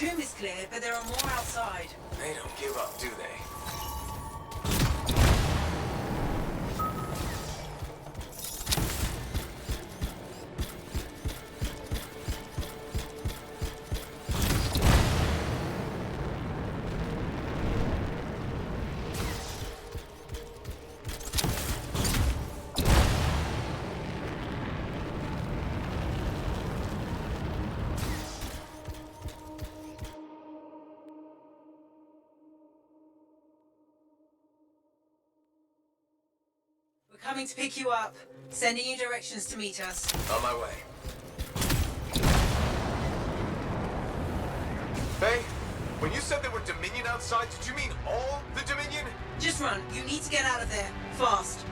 tomb is clear, but there are more outside. They don't give up, do they? We're coming to pick you up. Sending you directions to meet us. On my way. Faye, when you said there were Dominion outside, did you mean all the Dominion? Just run. You need to get out of there. Fast.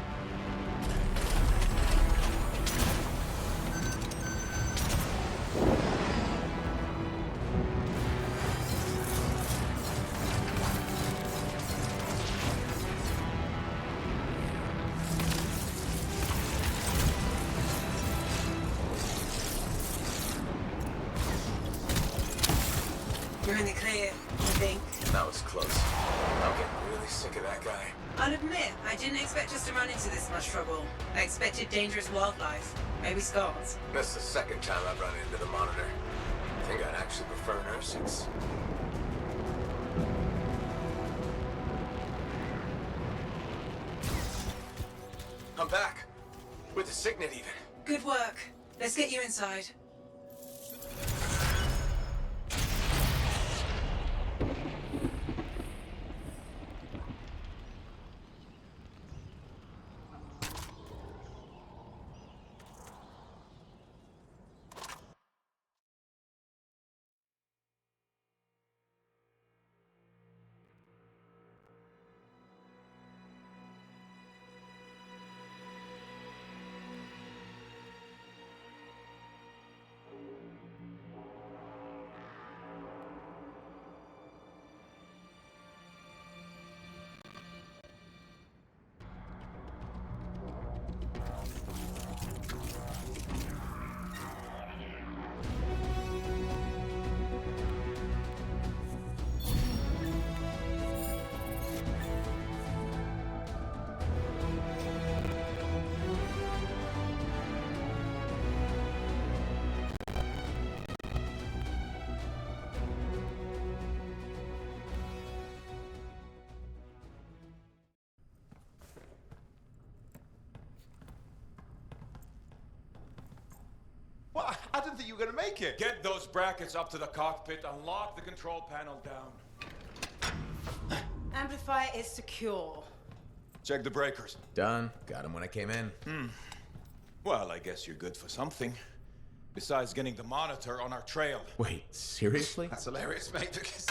You're in the clear, I think. That was close. I'm getting really sick of that guy. I'll admit, I didn't expect us to run into this much trouble. I expected dangerous wildlife. Maybe scars. That's the second time I've run into the Monitor. I think I'd actually prefer nurses. I'm back. With the Signet even. Good work. Let's get you inside. What? I didn't think you were going to make it. Get those brackets up to the cockpit and lock the control panel down. Amplifier is secure. Check the breakers. Done. Got him when I came in. Well, I guess you're good for something. Besides getting the Monitor on our trail. Wait, seriously? That's hilarious, mate, because...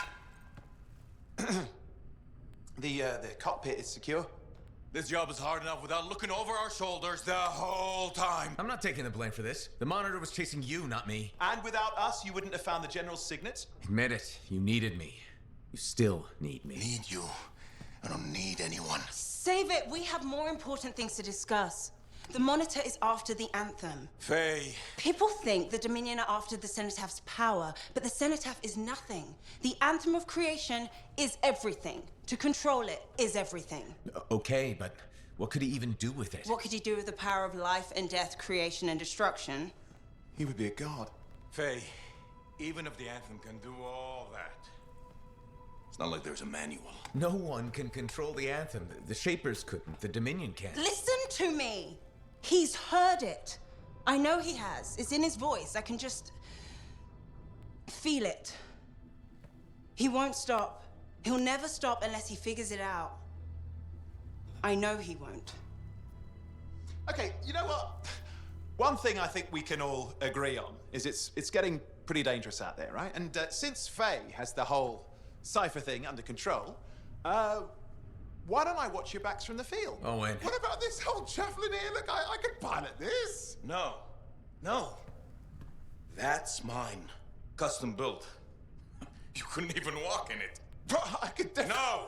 the cockpit is secure. This job is hard enough without looking over our shoulders the whole time. I'm not taking the blame for this. The Monitor was chasing you, not me. And without us, you wouldn't have found the General's signet? Admit it. You needed me. You still need me. Need you. I don't need anyone. Save it. We have more important things to discuss. The Monitor is after the Anthem. Faye. People think the Dominion are after the Cenotaph power, but the Cenotaph is nothing. The Anthem of creation is everything. To control it is everything. Okay, but what could he even do with it? What could he do with the power of life and death, creation and destruction? He would be a god. Faye, even if the Anthem can do all that, it's not like there's a manual. No one can control the Anthem. The Shapers couldn't. The Dominion can't. Listen to me! He's heard it. I know he has. It's in his voice. I can just feel it. He won't stop. He'll never stop unless he figures it out. I know he won't. Okay, you know what? One thing I think we can all agree on is it's getting pretty dangerous out there, right? And since Faye has the whole cipher thing under control, why don't I watch your backs from the field? Owen. What about this whole javelin here? Look, I could pilot this. No. No. That's mine. Custom built. You couldn't even walk in it. But I could No!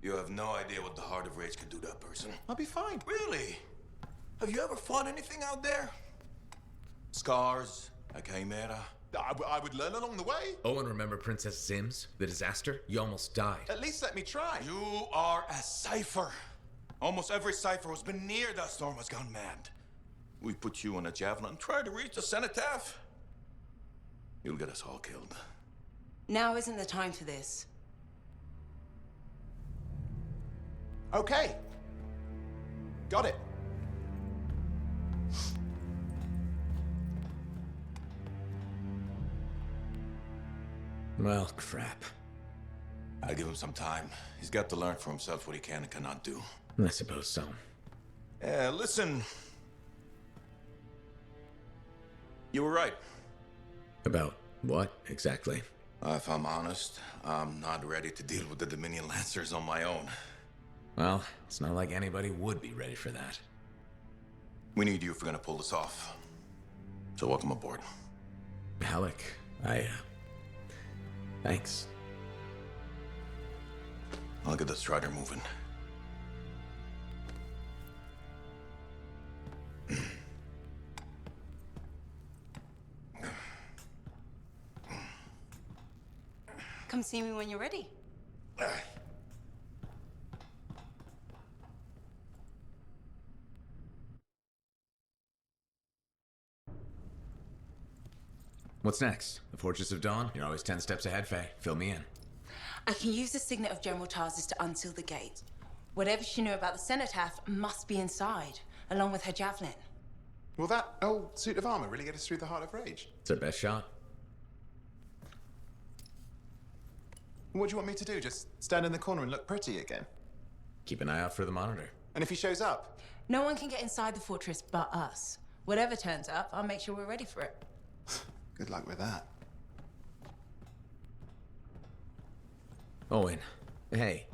You have no idea what the Heart of Rage can do to a person. I'll be fine. Really? Have you ever fought anything out there? Scars, a chimera, I would learn along the way. Oh, and remember Princess Sims? The disaster? You almost died. At least let me try. You are a cipher. Almost every cipher who's been near that storm has gone mad. We put you on a javelin and try to reach the cenotaph. You'll get us all killed. Now isn't the time for this. Okay. Got it. Well, crap. I'll give him some time. He's got to learn for himself what he can and cannot do. I suppose so. Listen. You were right. About what, exactly? If I'm honest, I'm not ready to deal with the Dominion Lancers on my own. Well, it's not like anybody would be ready for that. We need you if we're gonna pull this off. So welcome aboard. Alec, thanks. I'll get the Strider moving. Come see me when you're ready. What's next? The Fortress of Dawn? You're always 10 steps ahead, Faye. Fill me in. I can use the signet of General Tarsus to unseal the gate. Whatever she knew about the cenotaph must be inside, along with her javelin. Will that old suit of armor really get us through the Heart of Rage? It's our best shot. What do you want me to do? Just stand in the corner and look pretty again? Keep an eye out for the monitor. And if he shows up? No one can get inside the fortress but us. Whatever turns up, I'll make sure we're ready for it. Good luck with that. Owen, hey.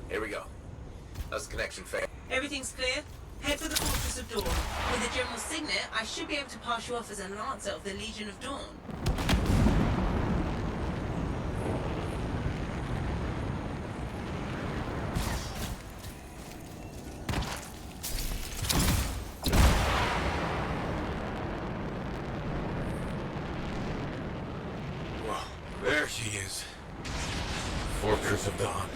Here we go. How's the connection, Faye? Everything's clear. Head for the Fortress of Dawn. With the General's signet, I should be able to pass you off as an answer of the Legion of Dawn. Whoa, there she is. Fortress of Dawn.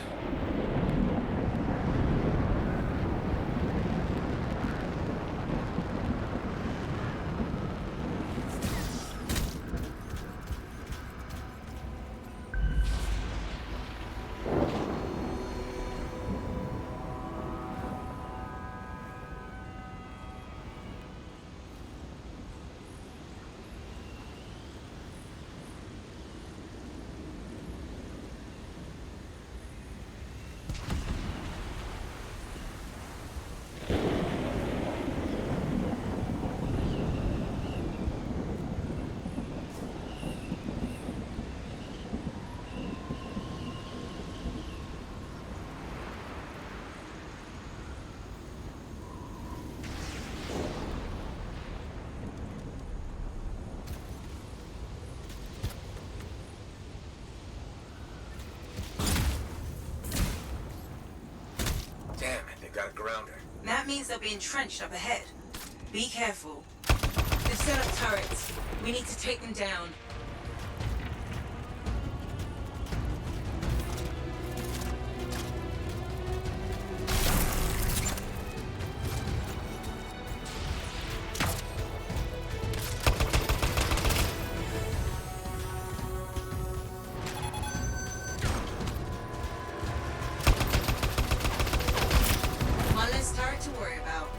Damn it, they got a grounder. That means they'll be entrenched up ahead. Be careful. They've set up turrets. We need to take them down. One less turret to worry about.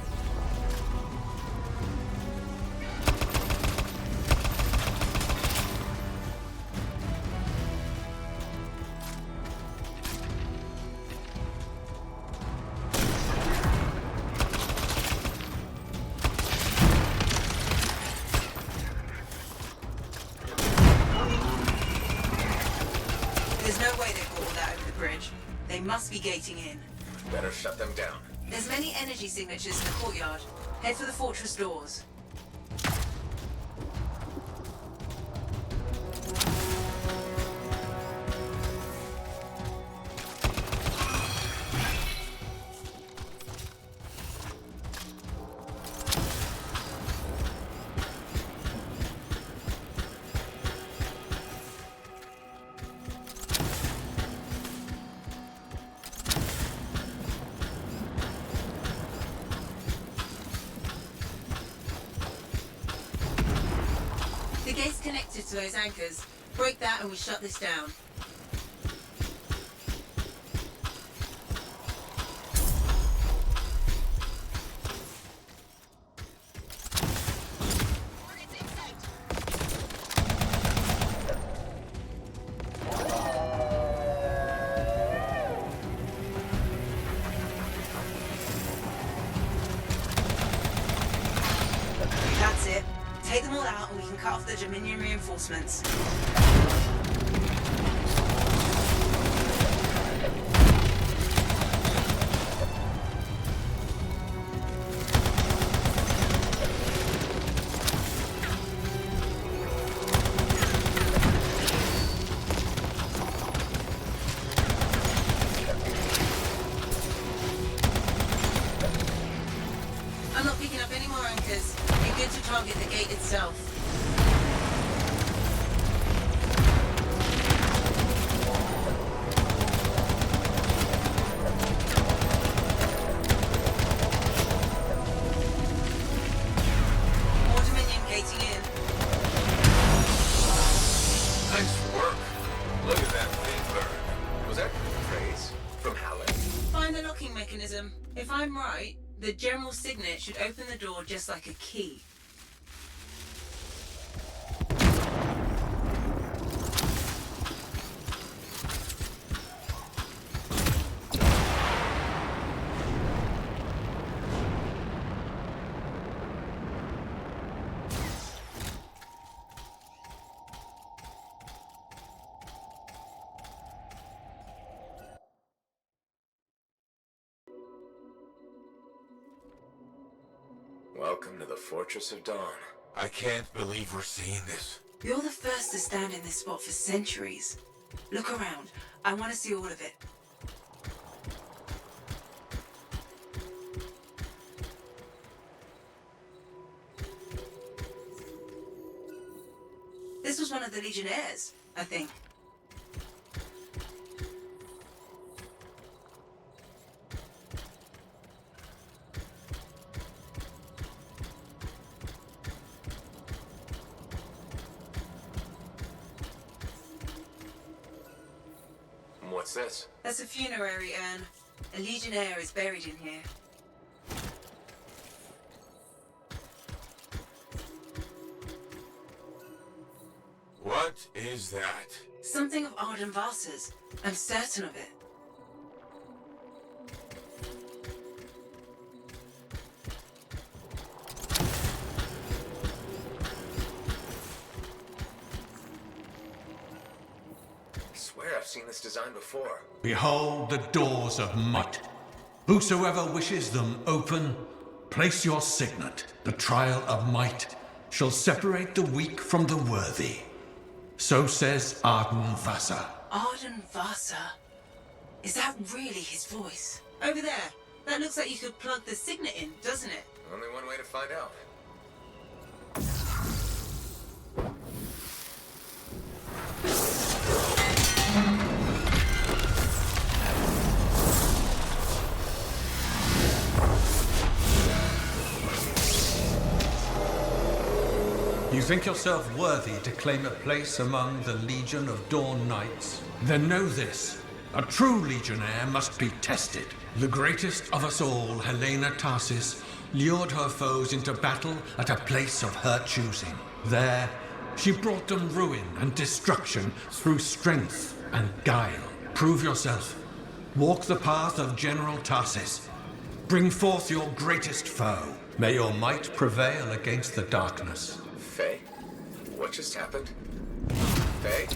There's no way they've brought all that over the bridge. They must be gating in. Better shut them down. There's many energy signatures in the courtyard. Head for the fortress doors. The gate's connected to those anchors. Break that and we shut this down. That's it. Take them all out and we can cut off the Dominion reinforcements. I'm not picking up any more anchors. Be good to target the gate itself. More Dominion gating in. Nice work. Look at that thing burn. Was that praise from Halleck? Find the locking mechanism. If I'm right, the General's signet should open the door just like a key. Welcome to the Fortress of Dawn. I can't believe we're seeing this. You're the first to stand in this spot for centuries. Look around. I want to see all of it. This was one of the Legionnaires, I think. What's this? That's a funerary urn. A Legionnaire is buried in here. What is that? Something of Arden Vasa's. I'm certain of it. I swear I've seen this design before. Behold the doors of might. Whosoever wishes them open, place your signet. The trial of might shall separate the weak from the worthy. So says Arden Vasa. Arden Vasa? Is that really his voice? Over there. That looks like you could plug the signet in, doesn't it? Only one way to find out. You think yourself worthy to claim a place among the Legion of Dawn Knights? Then know this. A true Legionnaire must be tested. The greatest of us all, Helena Tarsis, lured her foes into battle at a place of her choosing. There, she brought them ruin and destruction through strength and guile. Prove yourself. Walk the path of General Tarsis. Bring forth your greatest foe. May your might prevail against the darkness. Faye? What just happened? Faye?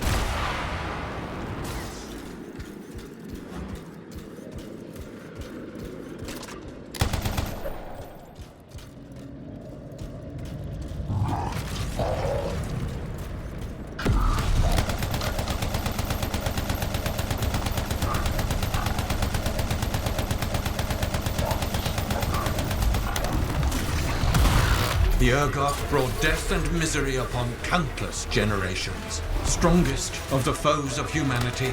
The Urgoth brought death and misery upon countless generations. Strongest of the foes of humanity,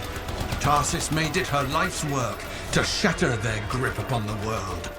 Tarsis made it her life's work to shatter their grip upon the world.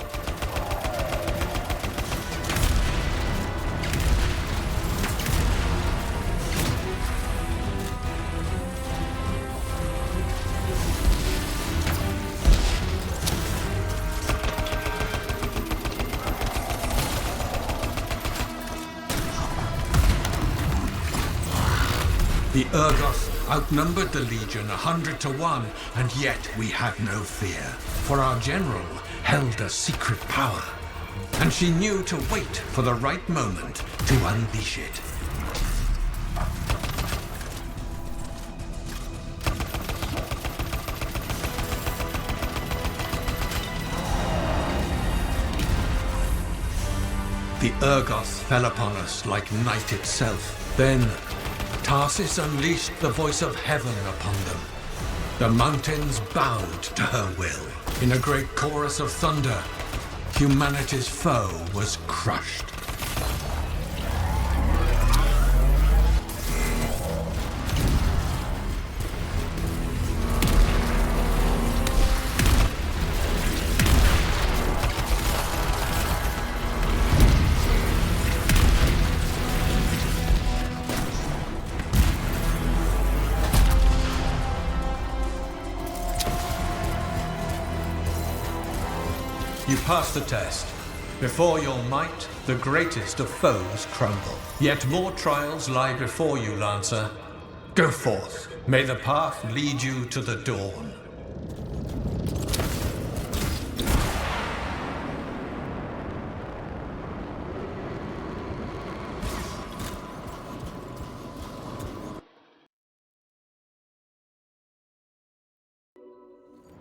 The Urgoth outnumbered the Legion 100 to 1, and yet we had no fear. For our general held a secret power, and she knew to wait for the right moment to unleash it. The Urgoth fell upon us like night itself. Then Tarsis unleashed the voice of heaven upon them. The mountains bowed to her will. In a great chorus of thunder, humanity's foe was crushed. You passed the test. Before your might, the greatest of foes crumble. Yet more trials lie before you, Lancer. Go forth. May the path lead you to the dawn.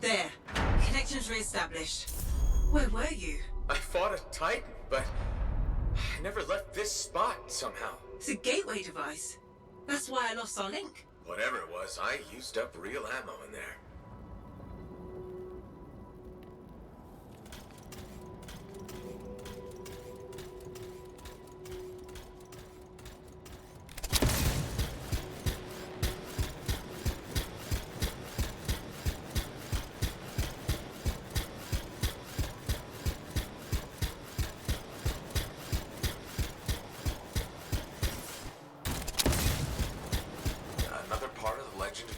There. Connections re-established. Where were you? I fought a Titan, but I never left this spot somehow. It's a gateway device. That's why I lost our link. Whatever it was, I used up real ammo in there.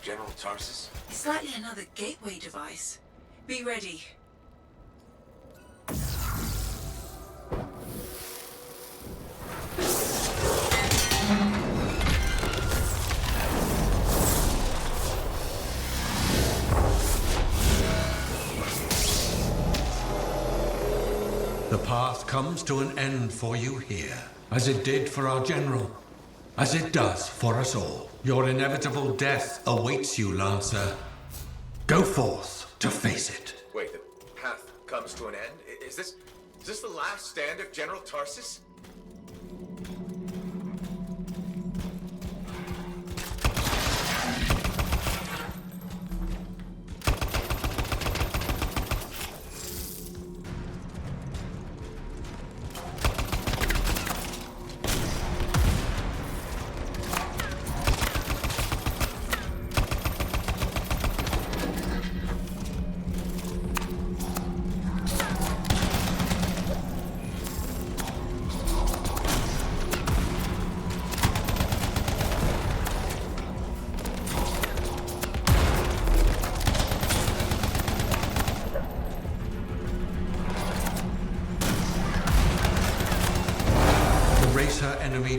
General Tarsus? It's likely another gateway device. Be ready. The path comes to an end for you here, as it did for our general, as it does for us all. Your inevitable death awaits you, Lancer. Go forth to face it. Wait, the path comes to an end? Is this the last stand of General Tarsus?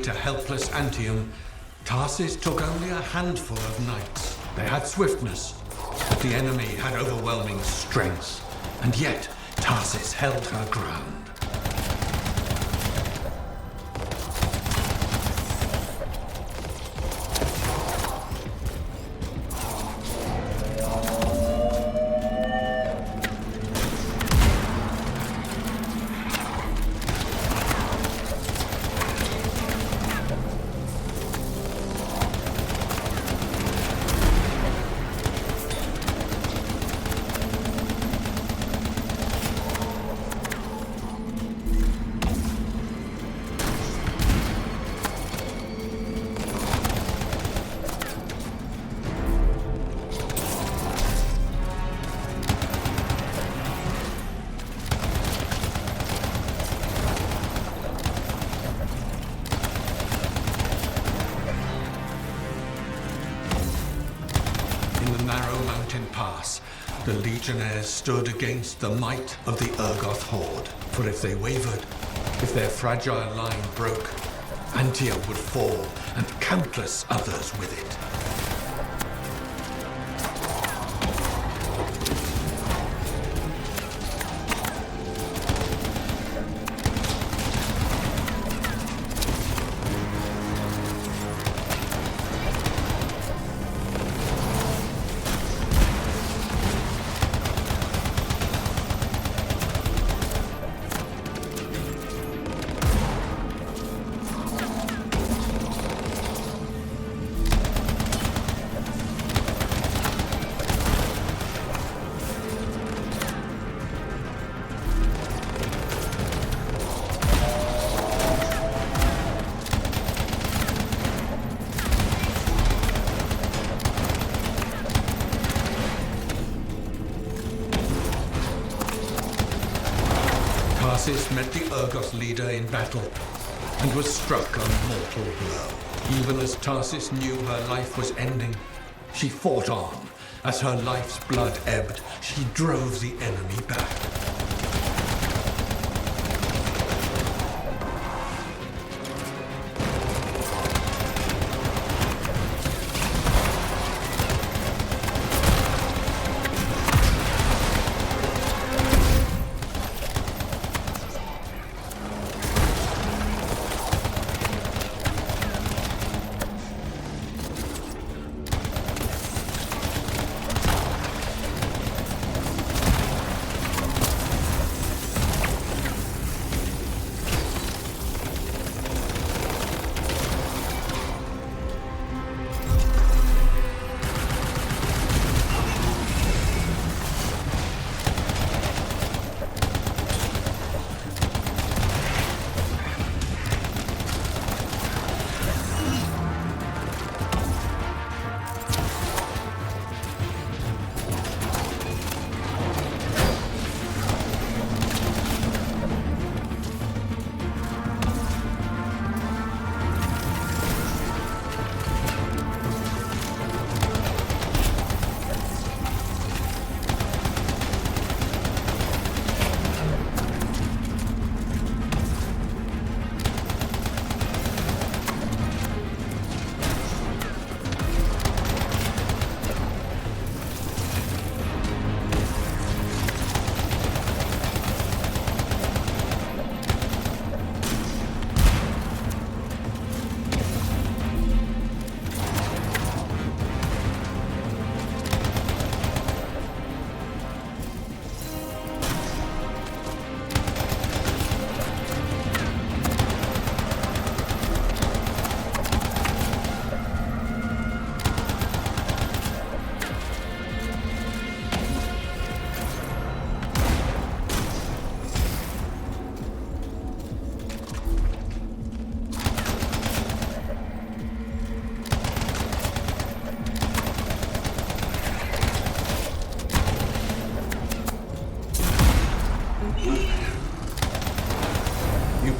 To helpless Anthem, Tarsus took only a handful of knights. They had swiftness, but the enemy had overwhelming strength, and yet Tarsus held her ground. The Legionnaires stood against the might of the Urgoth horde. For if they wavered, if their fragile line broke, Anthem would fall, and countless others with it. Tarsus met the Urgoth leader in battle and was struck a mortal blow. Even as Tarsus knew her life was ending, she fought on. As her life's blood ebbed, she drove the enemy back.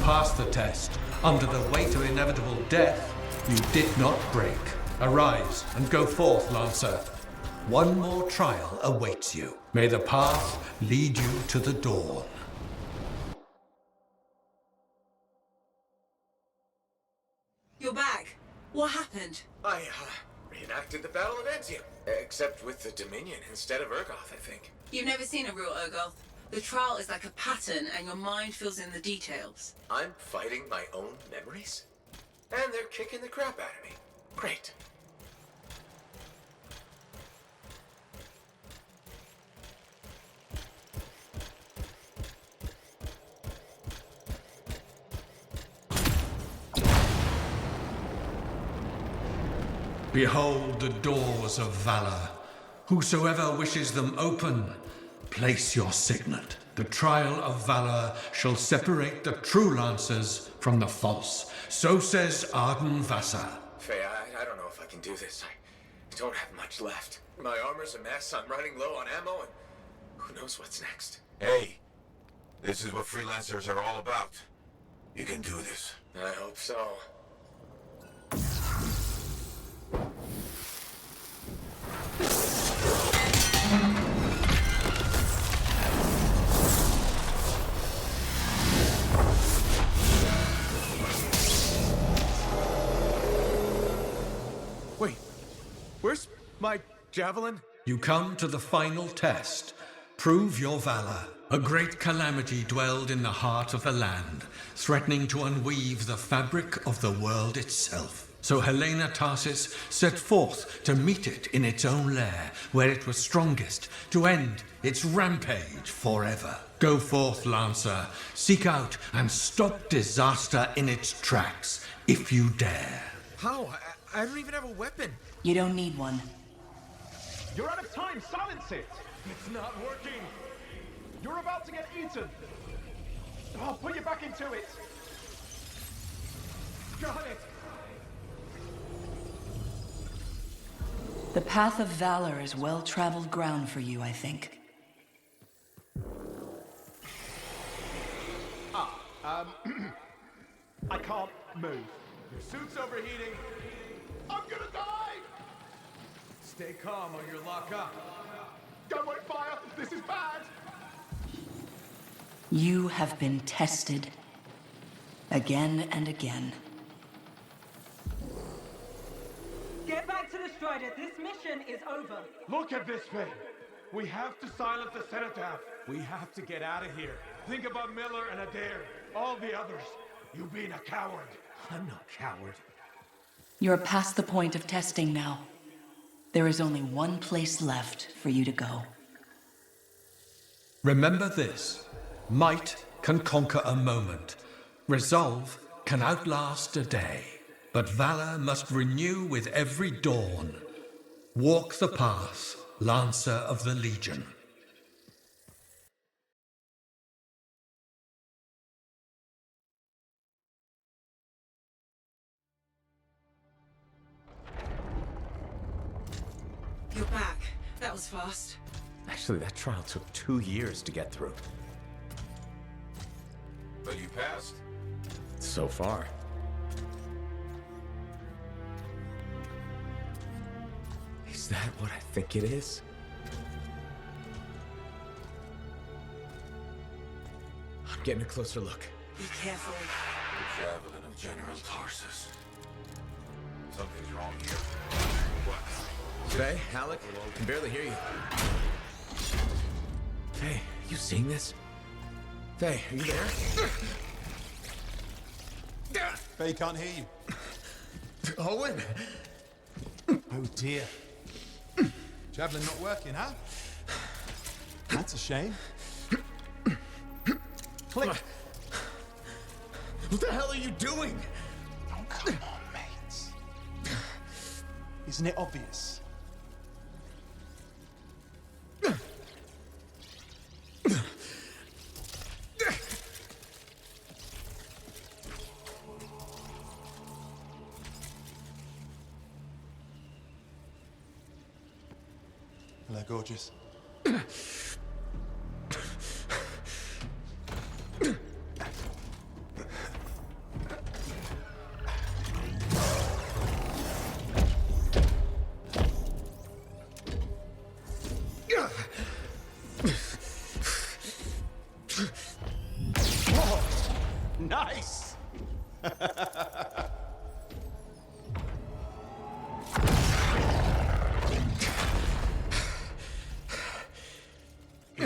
pass the test. Under the weight of inevitable death, you did not break. Arise and go forth, Lancer. One more trial awaits you. May the path lead you to the dawn. You're back. What happened? I reenacted the Battle of Anthem, except with the Dominion instead of Urgoth, I think. You've never seen a real Urgoth. The trial is like a pattern, and your mind fills in the details. I'm fighting my own memories? And they're kicking the crap out of me. Great. Behold the doors of valor. Whosoever wishes them open, place your signet. The trial of valor shall separate the true lancers from the false. So says Arden Vassar. Faye, I don't know if I can do this. I don't have much left. My armor's a mess, I'm running low on ammo, and who knows what's next. Hey, this is what freelancers are all about. You can do this. I hope so. Wait, where's my javelin? You come to the final test. Prove your valor. A great calamity dwelled in the heart of the land, threatening to unweave the fabric of the world itself. So Helena Tarsis set forth to meet it in its own lair, where it was strongest, to end its rampage forever. Go forth, Lancer. Seek out and stop disaster in its tracks, if you dare. How? I don't even have a weapon. You don't need one. You're out of time! Silence it! It's not working. You're about to get eaten! I'll put you back into it! Got it! The path of valor is well-traveled ground for you, I think. I can't move. Your suit's overheating. I'm gonna die! Stay calm or you'll lock up. Don't wait fire! This is bad! You have been tested. Again and again. Get back to the Strider. This mission is over. Look at this thing! We have to silence the Cenotaph. We have to get out of here. Think about Miller and Adair. All the others. You being a coward. I'm no coward. You're past the point of testing now. There is only one place left for you to go. Remember this. Might can conquer a moment. Resolve can outlast a day. But valor must renew with every dawn. Walk the path, Lancer of the Legion. You're back. That was fast. Actually, that trial took 2 years to get through. But you passed. So far. Is that what I think it is? I'm getting a closer look. Be careful. The javelin of General Tarsus. Something's wrong here. What? Faye, Alec, I can barely hear you. Faye, you seeing this? Faye, are you there? Faye can't hear you. Owen! Oh dear. Javelin not working, huh? That's a shame. Click. What the hell are you doing? Oh, come on, mates. Isn't it obvious? Hello, gorgeous.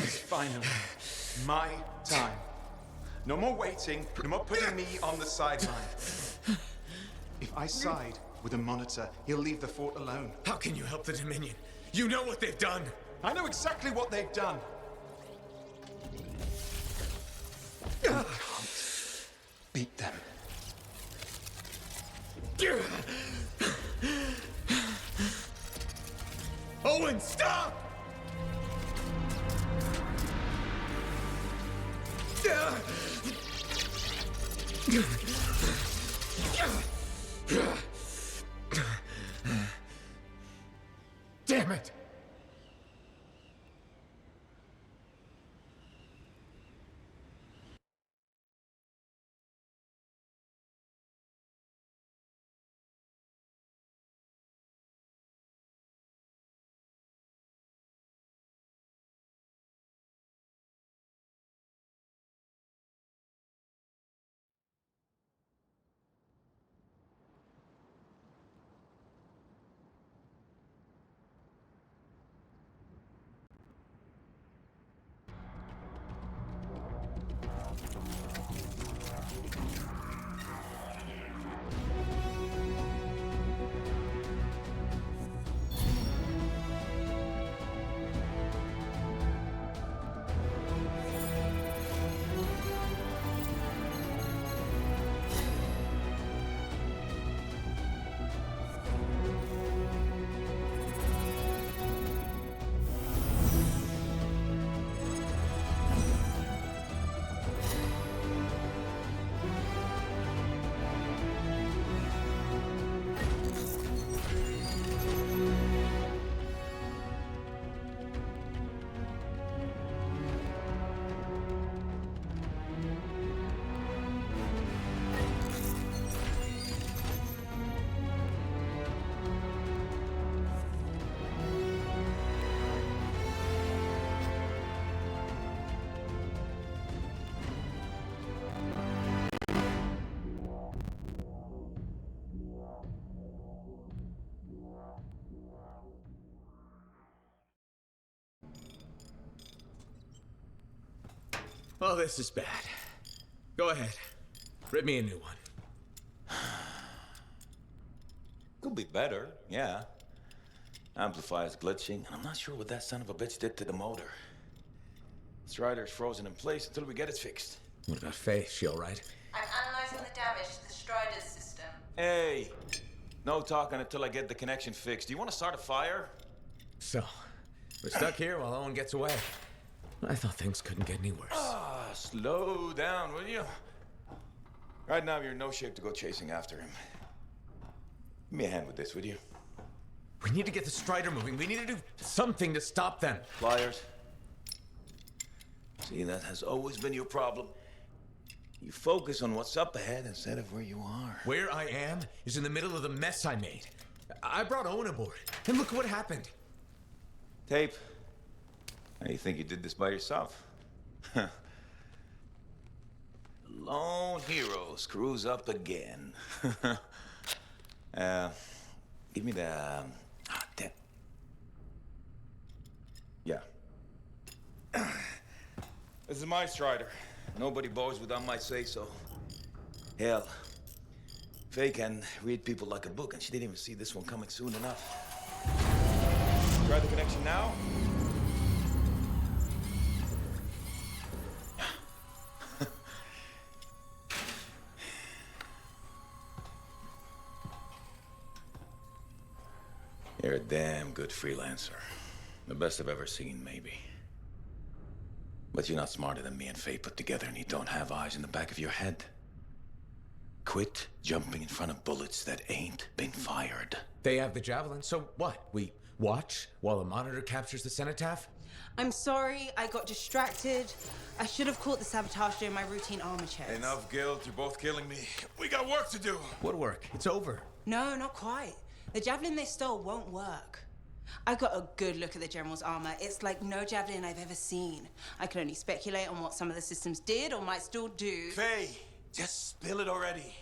It's finally my time. No more waiting, no more putting me on the sideline. If I side with a monitor, he'll leave the fort alone. How can you help the Dominion? You know what they've done! I know exactly what they've done. You can't beat them. Owen, stop! Damn it! Oh, this is bad. Go ahead. Rip me a new one. Could be better, yeah. Amplifier's glitching, and I'm not sure what that son of a bitch did to the motor. Strider's frozen in place until we get it fixed. What about Faye? She all right? I'm analyzing the damage to the Strider's system. Hey, no talking until I get the connection fixed. Do you want to start a fire? So, we're stuck here while Owen gets away. I thought things couldn't get any worse. Ah, slow down, will you? Right now, you're in no shape to go chasing after him. Give me a hand with this, would you? We need to get the Strider moving. We need to do something to stop them. Flyers. See, that has always been your problem. You focus on what's up ahead instead of where you are. Where I am is in the middle of the mess I made. I brought Owen aboard, and look what happened. Tape. How do you think you did this by yourself? Lone hero screws up again. Give me the... Yeah. This is my Strider. Nobody bows without my say-so. Hell, Faye can read people like a book, and she didn't even see this one coming soon enough. Try the connection now. You're a damn good freelancer. The best I've ever seen, maybe. But you're not smarter than me and Faye put together, and you don't have eyes in the back of your head. Quit jumping in front of bullets that ain't been fired. They have the javelin, so what? We watch while the monitor captures the cenotaph? I'm sorry, I got distracted. I should have caught the sabotage during my routine armor checks. Enough guilt, you're both killing me. We got work to do. What work? It's over. No, not quite. The javelin they stole won't work. I got a good look at the General's armor. It's like no javelin I've ever seen. I can only speculate on what some of the systems did or might still do. Faye, just spill it already.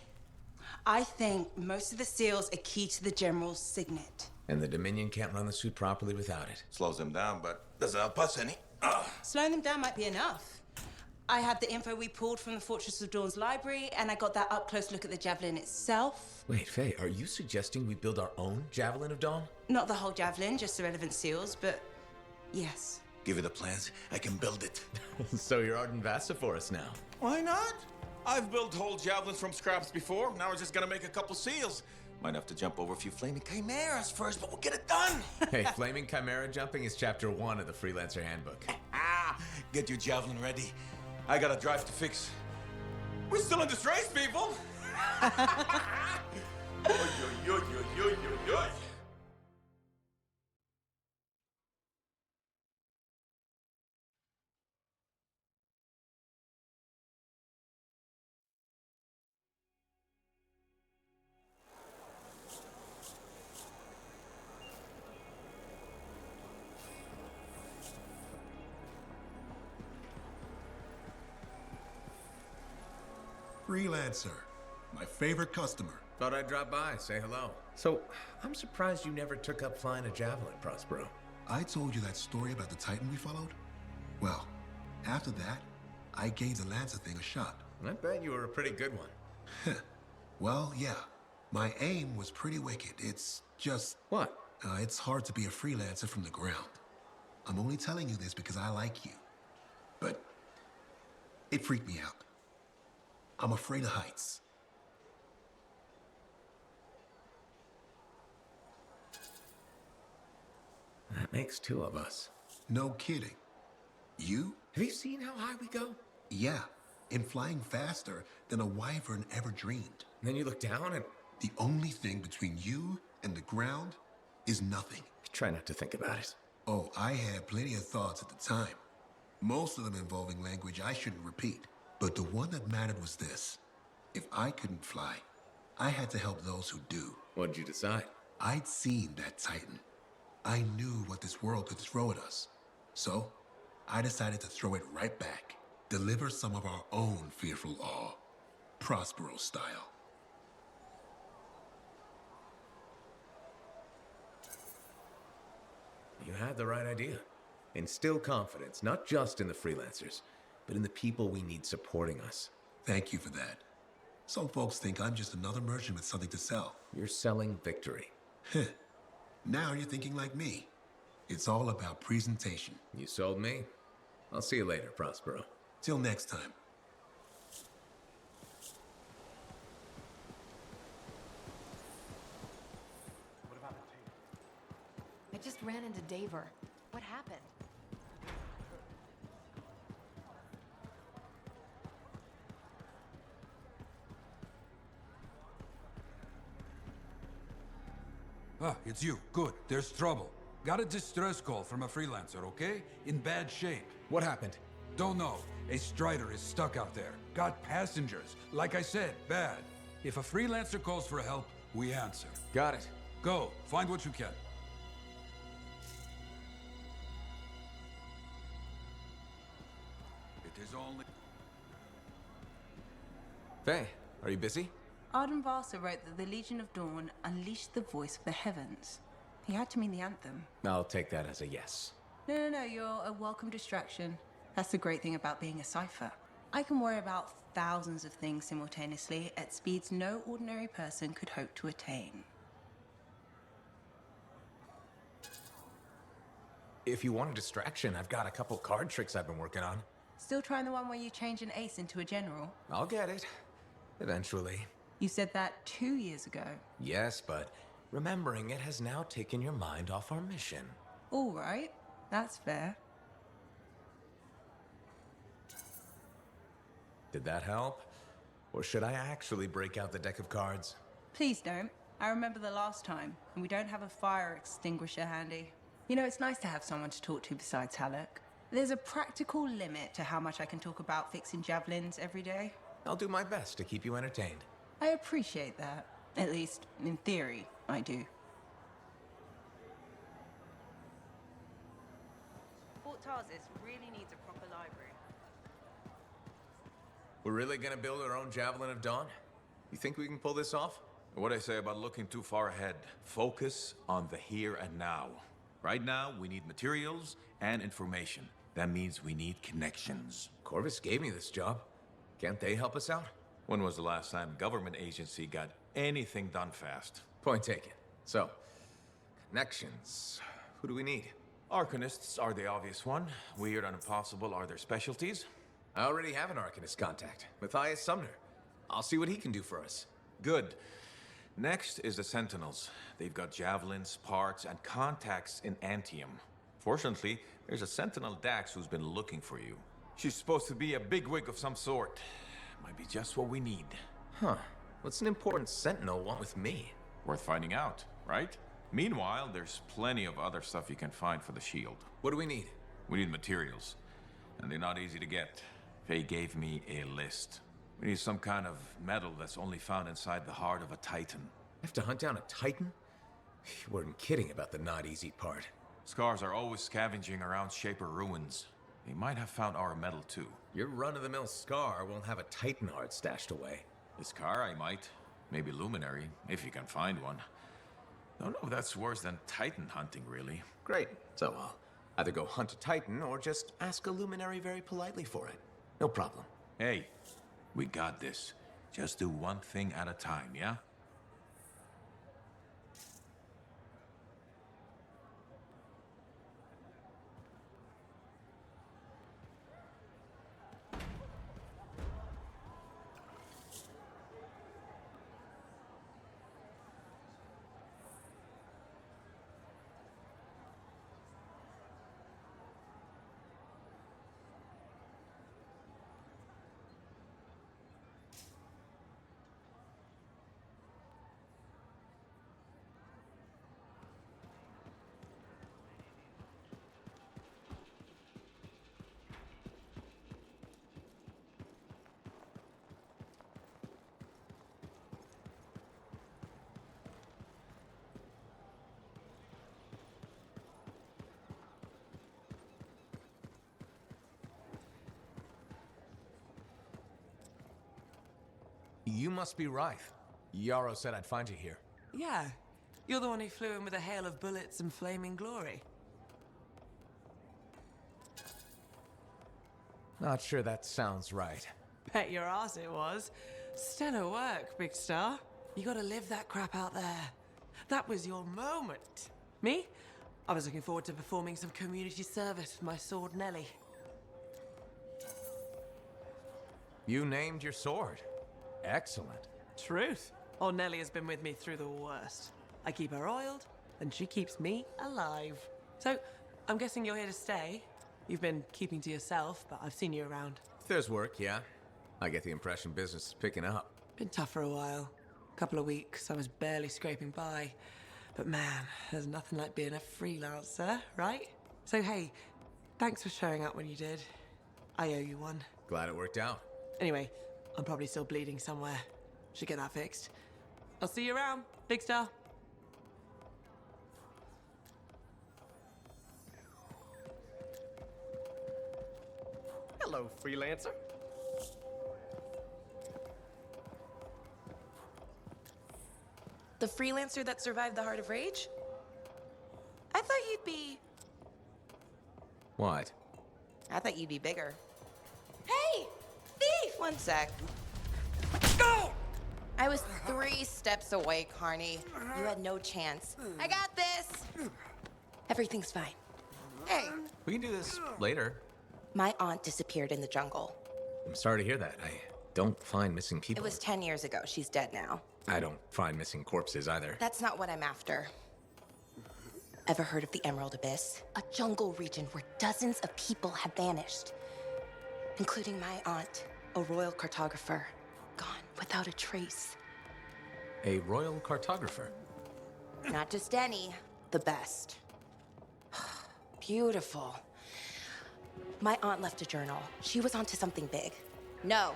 I think most of the seals are key to the General's signet. And the Dominion can't run the suit properly without it. Slows them down, but doesn't help us any. Slowing them down might be enough. I have the info we pulled from the Fortress of Dawn's library, and I got that up-close look at the Javelin itself. Wait, Faye, are you suggesting we build our own Javelin of Dawn? Not the whole Javelin, just the relevant seals, but yes. Give me the plans, I can build it. So you're Arden Vassa for us now. Why not? I've built whole javelins from scraps before. Now we're just gonna make a couple seals. Might have to jump over a few flaming chimeras first, but we'll get it done. Hey, flaming chimera jumping is chapter 1 of the Freelancer Handbook. Get your javelin ready. I got a drive to fix. We're still in this race, people. Oy, oy, oy, oy, oy, oy, oy. Freelancer, my favorite customer. Thought I'd drop by, say hello. So, I'm surprised you never took up flying a javelin, Prospero. I told you that story about the Titan we followed? Well, after that, I gave the Lancer thing a shot. I bet you were a pretty good one. Well, yeah. My aim was pretty wicked. It's just... What? It's hard to be a freelancer from the ground. I'm only telling you this because I like you. But it freaked me out. I'm afraid of heights. That makes 2 of us. No kidding. You? Have you seen how high we go? Yeah, and flying faster than a wyvern ever dreamed. Then you look down and... The only thing between you and the ground is nothing. Try not to think about it. Oh, I had plenty of thoughts at the time. Most of them involving language I shouldn't repeat. But the one that mattered was this. If I couldn't fly, I had to help those who do. What'd you decide? I'd seen that Titan. I knew what this world could throw at us. So, I decided to throw it right back. Deliver some of our own fearful awe. Prospero style. You had the right idea. Instill confidence, not just in the freelancers, but in the people we need supporting us. Thank you for that. Some folks think I'm just another merchant with something to sell. You're selling victory. Now you're thinking like me. It's all about presentation. You sold me. I'll see you later, Prospero. Till next time. I just ran into Daver. What happened? Ah, it's you. Good. There's trouble. Got a distress call from a freelancer, okay? In bad shape. What happened? Don't know. A Strider is stuck out there. Got passengers. Like I said, bad. If a freelancer calls for help, we answer. Got it. Go. Find what you can. It is only... Faye, are you busy? Arden Vassa wrote that the Legion of Dawn unleashed the voice of the heavens. He had to mean the Anthem. I'll take that as a yes. No, you're a welcome distraction. That's the great thing about being a cipher. I can worry about thousands of things simultaneously at speeds no ordinary person could hope to attain. If you want a distraction, I've got a couple card tricks I've been working on. Still trying the one where you change an ace into a general? I'll get it. Eventually. You said that 2 years ago. Yes, but remembering it has now taken your mind off our mission. All right, that's fair. Did that help? Or should I actually break out the deck of cards? Please don't. I remember the last time, and we don't have a fire extinguisher handy. You know, it's nice to have someone to talk to besides Halleck. There's a practical limit to how much I can talk about fixing javelins every day. I'll do my best to keep you entertained. I appreciate that. At least, in theory, I do. Fort Tarsis really needs a proper library. We're really gonna build our own Javelin of Dawn? You think we can pull this off? What I say about looking too far ahead. Focus on the here and now. Right now, we need materials and information. That means we need connections. Corvus gave me this job. Can't they help us out? When was the last time government agency got anything done fast? Point taken. So, connections. Who do we need? Arcanists are the obvious one. Weird and impossible are their specialties. I already have an Arcanist contact, Matthias Sumner. I'll see what he can do for us. Good. Next is the Sentinels. They've got javelins, parts, and contacts in Anthem. Fortunately, there's a Sentinel Dax who's been looking for you. She's supposed to be a bigwig of some sort. Might be just what we need. Huh. What's an important Sentinel want with me? Worth finding out, right? Meanwhile, there's plenty of other stuff you can find for the shield. What do we need? We need materials. And they're not easy to get. Faye gave me a list. We need some kind of metal that's only found inside the heart of a Titan. Have to hunt down a Titan? You weren't kidding about the not easy part. Scars are always scavenging around Shaper ruins. They might have found our metal too. Your run-of-the-mill Scar won't have a Titan heart stashed away. The Scar I might. Maybe Luminary, if you can find one. Don't know if that's worse than Titan hunting, really. Great. So I'll either go hunt a Titan or just ask a Luminary very politely for it. No problem. Hey, we got this. Just do one thing at a time, yeah? You must be Rife. Yarrow said I'd find you here. Yeah. You're the one who flew in with a hail of bullets and flaming glory. Not sure that sounds right. Bet your ass it was. Stellar work, Big Star. You gotta live that crap out there. That was your moment. Me? I was looking forward to performing some community service with my sword Nelly. You named your sword. Excellent. Truth. Old Nelly has been with me through the worst. I keep her oiled, and she keeps me alive. So, I'm guessing you're here to stay. You've been keeping to yourself, but I've seen you around. If there's work, yeah. I get the impression business is picking up. Been tough for a while. Couple of weeks, I was barely scraping by. But man, there's nothing like being a freelancer, right? So hey, thanks for showing up when you did. I owe you one. Glad it worked out. Anyway, I'm probably still bleeding somewhere. Should get that fixed. I'll see you around, Big Star. Hello, freelancer. The freelancer that survived the Heart of Rage? I thought you'd be... What? I thought you'd be bigger. Hey! Thief! One sec. I was 3 steps away, Carney. You had no chance. I got this! Everything's fine. Hey! We can do this later. My aunt disappeared in the jungle. I'm sorry to hear that. I don't find missing people. It was 10 years ago. She's dead now. I don't find missing corpses either. That's not what I'm after. Ever heard of the Emerald Abyss? A jungle region where dozens of people have vanished. Including my aunt, a royal cartographer. Gone without a trace. A royal cartographer? Not just any, the best. Beautiful. My aunt left a journal. She was onto something big. No.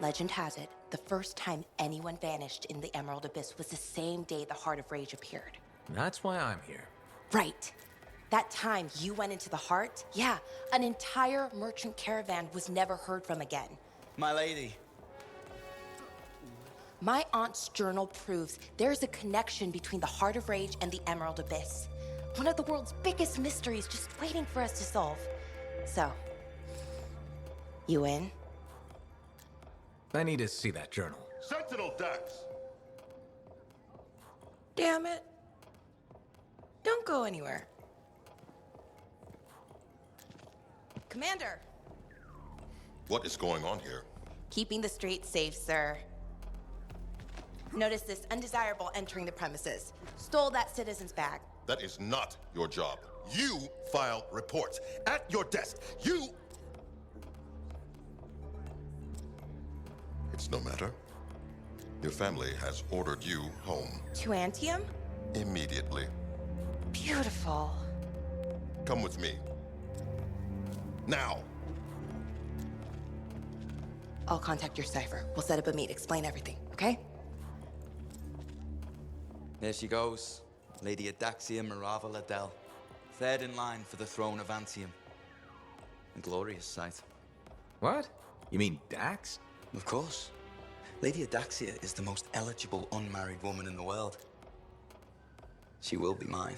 Legend has it, the first time anyone vanished in the Emerald Abyss was the same day the Heart of Rage appeared. That's why I'm here. Right. That time you went into the Heart, yeah, an entire merchant caravan was never heard from again. My lady. My aunt's journal proves there's a connection between the Heart of Rage and the Emerald Abyss. One of the world's biggest mysteries just waiting for us to solve. So, you in? I need to see that journal. Sentinel Dax! Damn it. Don't go anywhere. Commander! What is going on here? Keeping the streets safe, sir. Notice this undesirable entering the premises. Stole that citizen's bag. That is not your job. You file reports. At your desk, you... It's no matter. Your family has ordered you home. To Anthem? Immediately. Beautiful. Come with me. Now! I'll contact your cipher. We'll set up a meet, explain everything, okay? There she goes, Lady Adaxia Mirava Ladell, third in line for the throne of Anthem. A glorious sight. What? You mean Dax? Of course. Lady Adaxia is the most eligible unmarried woman in the world. She will be mine.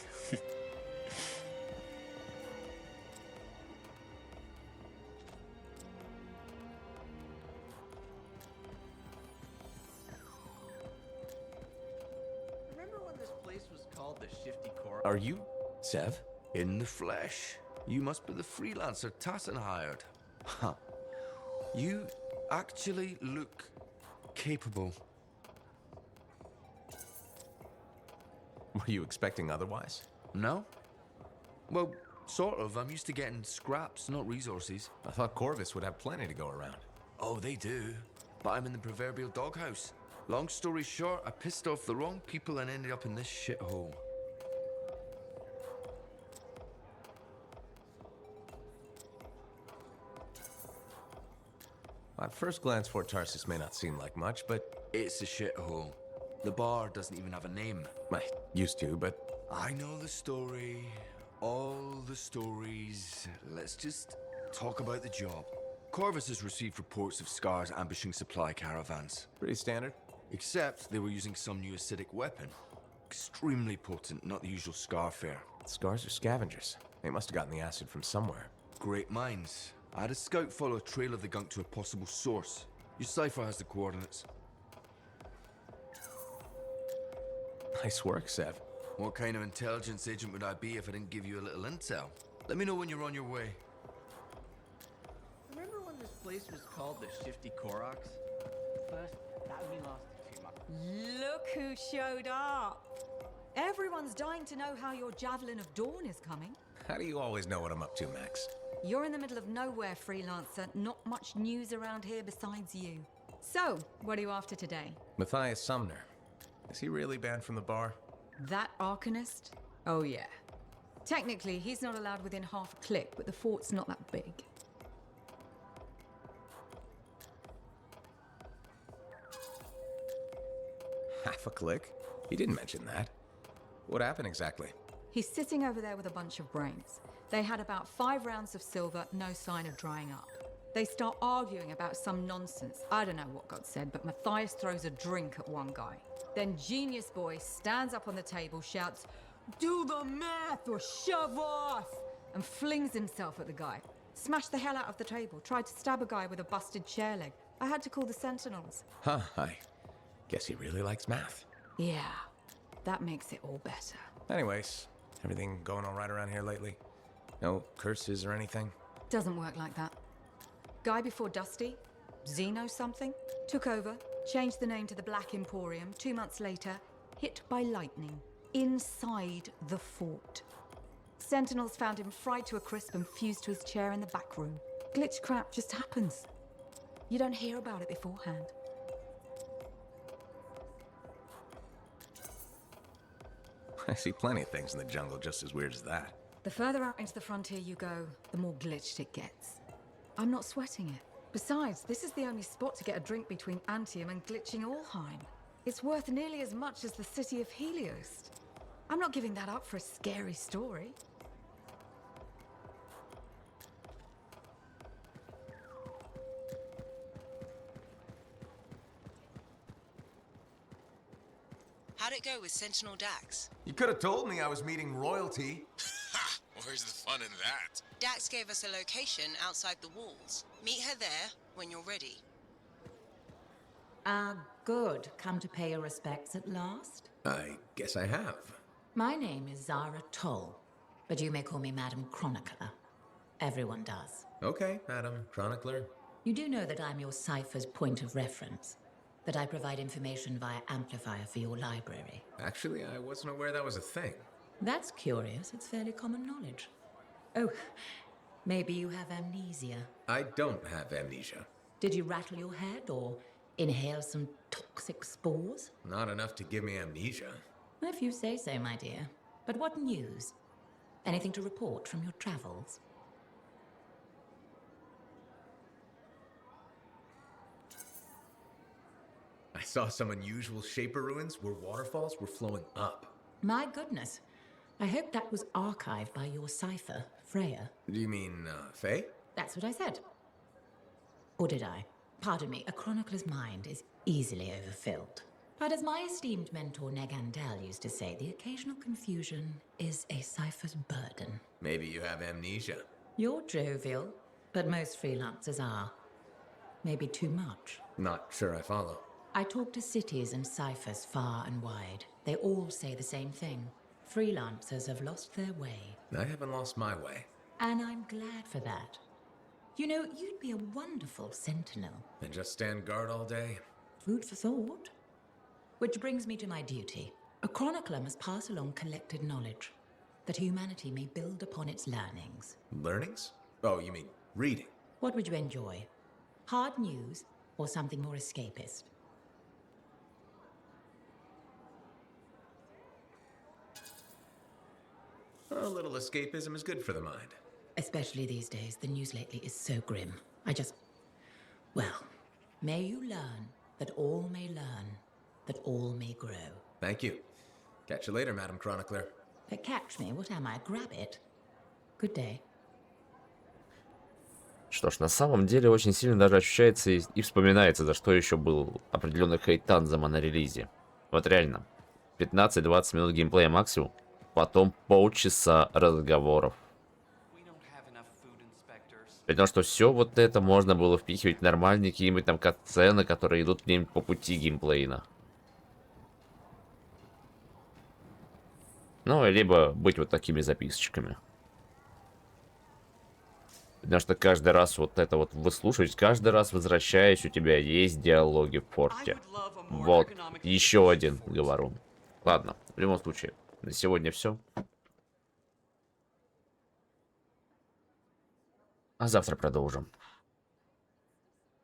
Remember when this place was called the Shifty Core? Are you Sev? In the flesh. You must be the freelancer Tassin hired. Huh. You actually look capable. Were you expecting otherwise? No? Well, sort of. I'm used to getting scraps, not resources. I thought Corvus would have plenty to go around. Oh, they do. But I'm in the proverbial doghouse. Long story short, I pissed off the wrong people and ended up in this shithole. At first glance, Fort Tarsis may not seem like much, but... It's a shithole. The bar doesn't even have a name. I used to, but... I know the story. All the stories. Let's just talk about the job. Corvus has received reports of Scars ambushing supply caravans. Pretty standard. Except they were using some new acidic weapon. Extremely potent, not the usual Scar fare. Scars are scavengers. They must have gotten the acid from somewhere. Great minds. I had a scout follow a trail of the gunk to a possible source. Your cipher has the coordinates. Nice work, Sev. What kind of intelligence agent would I be if I didn't give you a little intel? Let me know when you're on your way. Remember when this place was called the Shifty Koroks? First, that only lasted 2 months. Look who showed up. Everyone's dying to know how your Javelin of Dawn is coming. How do you always know what I'm up to, Max? You're in the middle of nowhere, freelancer. Not much news around here besides you. So, what are you after today? Matthias Sumner. Is he really banned from the bar? That Arcanist? Oh yeah. Technically, he's not allowed within half a click, but the fort's not that big. Half a click? He didn't mention that. What happened exactly? He's sitting over there with a bunch of brains. They had about 5 rounds of silver, no sign of drying up. They start arguing about some nonsense. I don't know what got said, but Matthias throws a drink at one guy. Then Genius Boy stands up on the table, shouts, "Do the math or shove off!" and flings himself at the guy. Smashed the hell out of the table, tried to stab a guy with a busted chair leg. I had to call the Sentinels. Huh, I guess he really likes math. Yeah, that makes it all better. Anyways, everything going all right around here lately? No curses or anything? Doesn't work like that. Guy before Dusty, Xeno something, took over, changed the name to the Black Emporium. 2 months later, hit by lightning inside the fort. Sentinels found him fried to a crisp and fused to his chair in the back room. Glitch crap just happens. You don't hear about it beforehand. I see plenty of things in the jungle just as weird as that. The further out into the frontier you go, the more glitched it gets. I'm not sweating it. Besides, this is the only spot to get a drink between Anthem and glitching Allheim. It's worth nearly as much as the city of Helios. I'm not giving that up for a scary story. How'd it go with Sentinel Dax? You could have told me I was meeting royalty. Ha! Where's the fun in that? Dax gave us a location outside the walls. Meet her there when you're ready. Ah, good. Come to pay your respects at last? I guess I have. My name is Zara Toll, but you may call me Madam Chronicler. Everyone does. Okay, Madam Chronicler. You do know that I'm your cipher's point of reference, that I provide information via amplifier for your library. Actually, I wasn't aware that was a thing. That's curious. It's fairly common knowledge. Oh, maybe you have amnesia. I don't have amnesia. Did you rattle your head or inhale some toxic spores? Not enough to give me amnesia. If you say so, my dear. But what news? Anything to report from your travels? I saw some unusual shaper ruins where waterfalls were flowing up. My goodness. I hope that was archived by your cipher, Freya. Do you mean, Faye? That's what I said. Or did I? Pardon me, a chronicler's mind is easily overfilled. But as my esteemed mentor Negandel used to say, the occasional confusion is a cipher's burden. Maybe you have amnesia. You're jovial, but most freelancers are. Maybe too much. Not sure I follow. I talk to cities and ciphers far and wide. They all say the same thing. Freelancers have lost their way. I haven't lost my way. And I'm glad for that. You know, you'd be a wonderful sentinel. And just stand guard all day? Food for thought. Which brings me to my duty. A chronicler must pass along collected knowledge, that humanity may build upon its learnings. Learnings? Oh, you mean reading? What would you enjoy? Hard news or something more escapist? A little escapism is good for the mind. Especially these days, the news lately is so grim. Well, may you learn that all may learn, that all may grow. Thank you. Catch you later, Madam Chronicler. But catch me, what am I, grab it? Good day. Что ж, на самом деле очень сильно даже ощущается и вспоминается, за что еще был определенный хейт Танзама на релизе. Вот реально, 15-20 минут геймплея максимум, потом полчаса разговоров. При том, что все вот это можно было впихивать в нормальные какие-нибудь там катсцены, которые идут где-нибудь по пути геймплейна. Ну, либо быть вот такими записочками. Потому что каждый раз вот это вот выслушивать, каждый раз возвращаясь, у тебя есть диалоги в форте. Вот, еще один говорун. Ладно, в любом случае, на сегодня все. А завтра продолжим.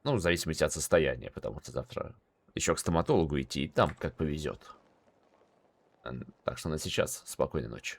Ну, в зависимости от состояния, потому что завтра еще к стоматологу идти, и там как повезет. Так что на сейчас спокойной ночи.